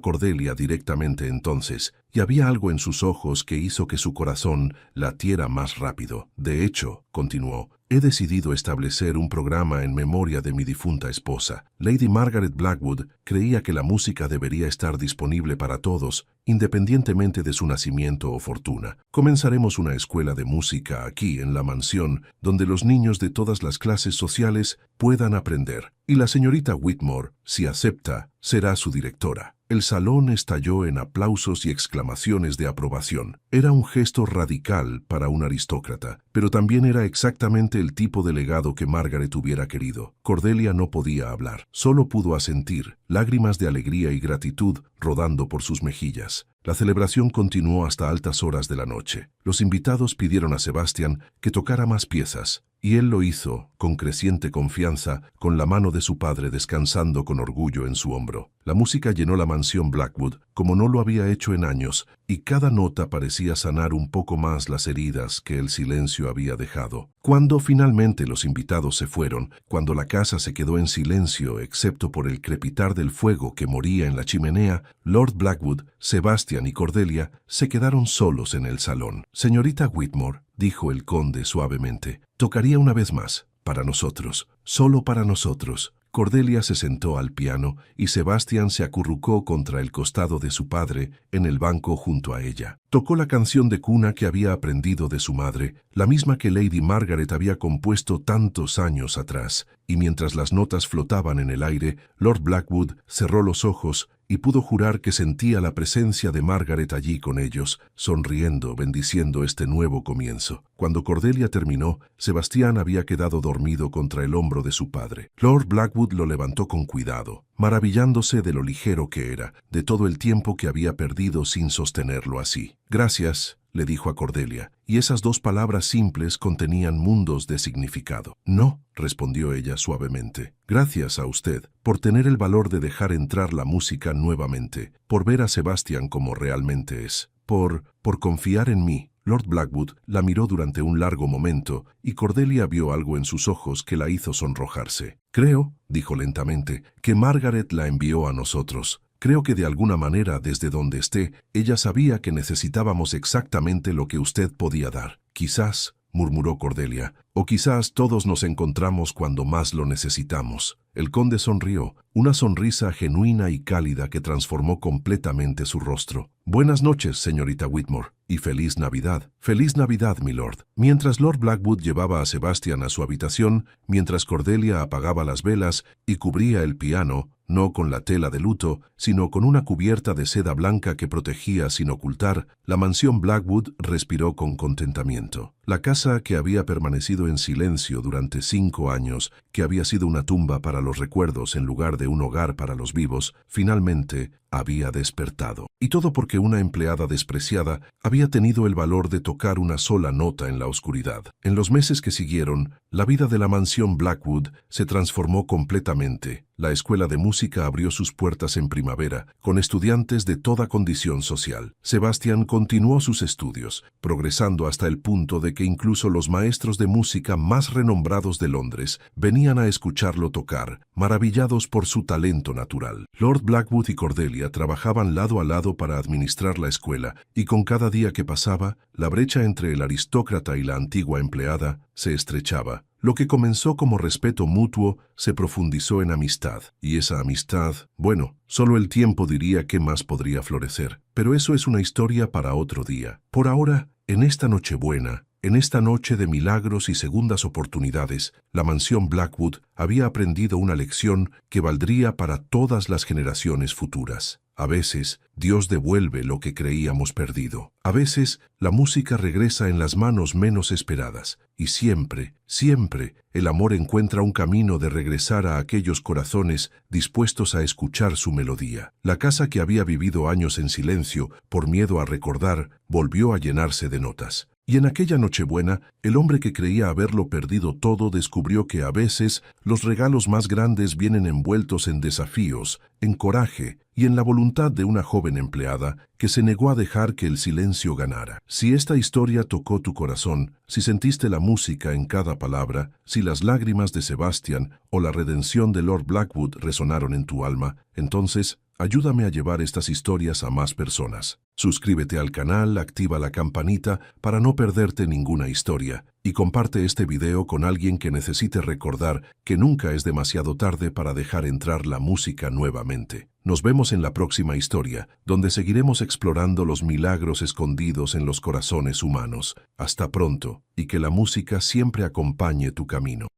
Cordelia directamente entonces, y había algo en sus ojos que hizo que su corazón latiera más rápido. De hecho, continuó, he decidido establecer un programa en memoria de mi difunta esposa. Lady Margaret Blackwood creía que la música debería estar disponible para todos, independientemente de su nacimiento o fortuna. Comenzaremos una escuela de música aquí en la mansión, donde los niños de todas las clases sociales puedan aprender. Y la señorita Whitmore, si acepta, será su directora. El salón estalló en aplausos y exclamaciones de aprobación. Era un gesto radical para un aristócrata, pero también era exactamente el tipo de legado que Margaret hubiera querido. Cordelia no podía hablar, solo pudo asentir, lágrimas de alegría y gratitud rodando por sus mejillas. La celebración continuó hasta altas horas de la noche. Los invitados pidieron a Sebastian que tocara más piezas, y él lo hizo, con creciente confianza, con la mano de su padre descansando con orgullo en su hombro. La música llenó la mansión Blackwood como no lo había hecho en años, y cada nota parecía sanar un poco más las heridas que el silencio había dejado. Cuando finalmente los invitados se fueron, cuando la casa se quedó en silencio excepto por el crepitar del fuego que moría en la chimenea, Lord Blackwood, Sebastian y Cordelia se quedaron solos en el salón. Señorita Whitmore, dijo el conde suavemente, tocaría una vez más, para nosotros, solo para nosotros. Cordelia se sentó al piano y Sebastian se acurrucó contra el costado de su padre en el banco junto a ella. Tocó la canción de cuna que había aprendido de su madre, la misma que Lady Margaret había compuesto tantos años atrás, y mientras las notas flotaban en el aire, Lord Blackwood cerró los ojos y pudo jurar que sentía la presencia de Margaret allí con ellos, sonriendo, bendiciendo este nuevo comienzo. Cuando Cordelia terminó, Sebastián había quedado dormido contra el hombro de su padre. Lord Blackwood lo levantó con cuidado, maravillándose de lo ligero que era, de todo el tiempo que había perdido sin sostenerlo así. Gracias, le dijo a Cordelia, y esas dos palabras simples contenían mundos de significado. No, respondió ella suavemente. Gracias a usted, por tener el valor de dejar entrar la música nuevamente, por ver a Sebastian como realmente es, por confiar en mí. Lord Blackwood la miró durante un largo momento, y Cordelia vio algo en sus ojos que la hizo sonrojarse. Creo, dijo lentamente, que Margaret la envió a nosotros. Creo que de alguna manera, desde donde esté, ella sabía que necesitábamos exactamente lo que usted podía dar. Quizás, murmuró Cordelia, o quizás todos nos encontramos cuando más lo necesitamos. El conde sonrió, una sonrisa genuina y cálida que transformó completamente su rostro. Buenas noches, señorita Whitmore, y feliz Navidad. Feliz Navidad, milord. Mientras Lord Blackwood llevaba a Sebastian a su habitación, mientras Cordelia apagaba las velas y cubría el piano, no con la tela de luto, sino con una cubierta de seda blanca que protegía sin ocultar, la mansión Blackwood respiró con contentamiento. La casa que había permanecido en silencio durante 5 años, que había sido una tumba para los recuerdos en lugar de un hogar para los vivos, finalmente había despertado. Y todo porque una empleada despreciada había tenido el valor de tocar una sola nota en la oscuridad. En los meses que siguieron, la vida de la mansión Blackwood se transformó completamente. La escuela de música abrió sus puertas en primavera, con estudiantes de toda condición social. Sebastian continuó sus estudios, progresando hasta el punto de que incluso los maestros de música más renombrados de Londres venían a escucharlo tocar, maravillados por su talento natural. Lord Blackwood y Cordelia trabajaban lado a lado para administrar la escuela, y con cada día que pasaba, la brecha entre el aristócrata y la antigua empleada se estrechaba. Lo que comenzó como respeto mutuo se profundizó en amistad, y esa amistad, bueno, solo el tiempo diría qué más podría florecer. Pero eso es una historia para otro día. Por ahora, en esta Nochebuena, en esta noche de milagros y segundas oportunidades, la mansión Blackwood había aprendido una lección que valdría para todas las generaciones futuras. A veces, Dios devuelve lo que creíamos perdido. A veces, la música regresa en las manos menos esperadas. Y siempre, siempre, el amor encuentra un camino de regresar a aquellos corazones dispuestos a escuchar su melodía. La casa que había vivido años en silencio, por miedo a recordar, volvió a llenarse de notas. Y en aquella Nochebuena, el hombre que creía haberlo perdido todo descubrió que a veces los regalos más grandes vienen envueltos en desafíos, en coraje y en la voluntad de una joven empleada que se negó a dejar que el silencio ganara. Si esta historia tocó tu corazón, si sentiste la música en cada palabra, si las lágrimas de Sebastian o la redención de Lord Blackwood resonaron en tu alma, entonces Ayúdame a llevar estas historias a más personas. Suscríbete al canal, activa la campanita para no perderte ninguna historia y comparte este video con alguien que necesite recordar que nunca es demasiado tarde para dejar entrar la música nuevamente. Nos vemos en la próxima historia, donde seguiremos explorando los milagros escondidos en los corazones humanos. Hasta pronto, y que la música siempre acompañe tu camino.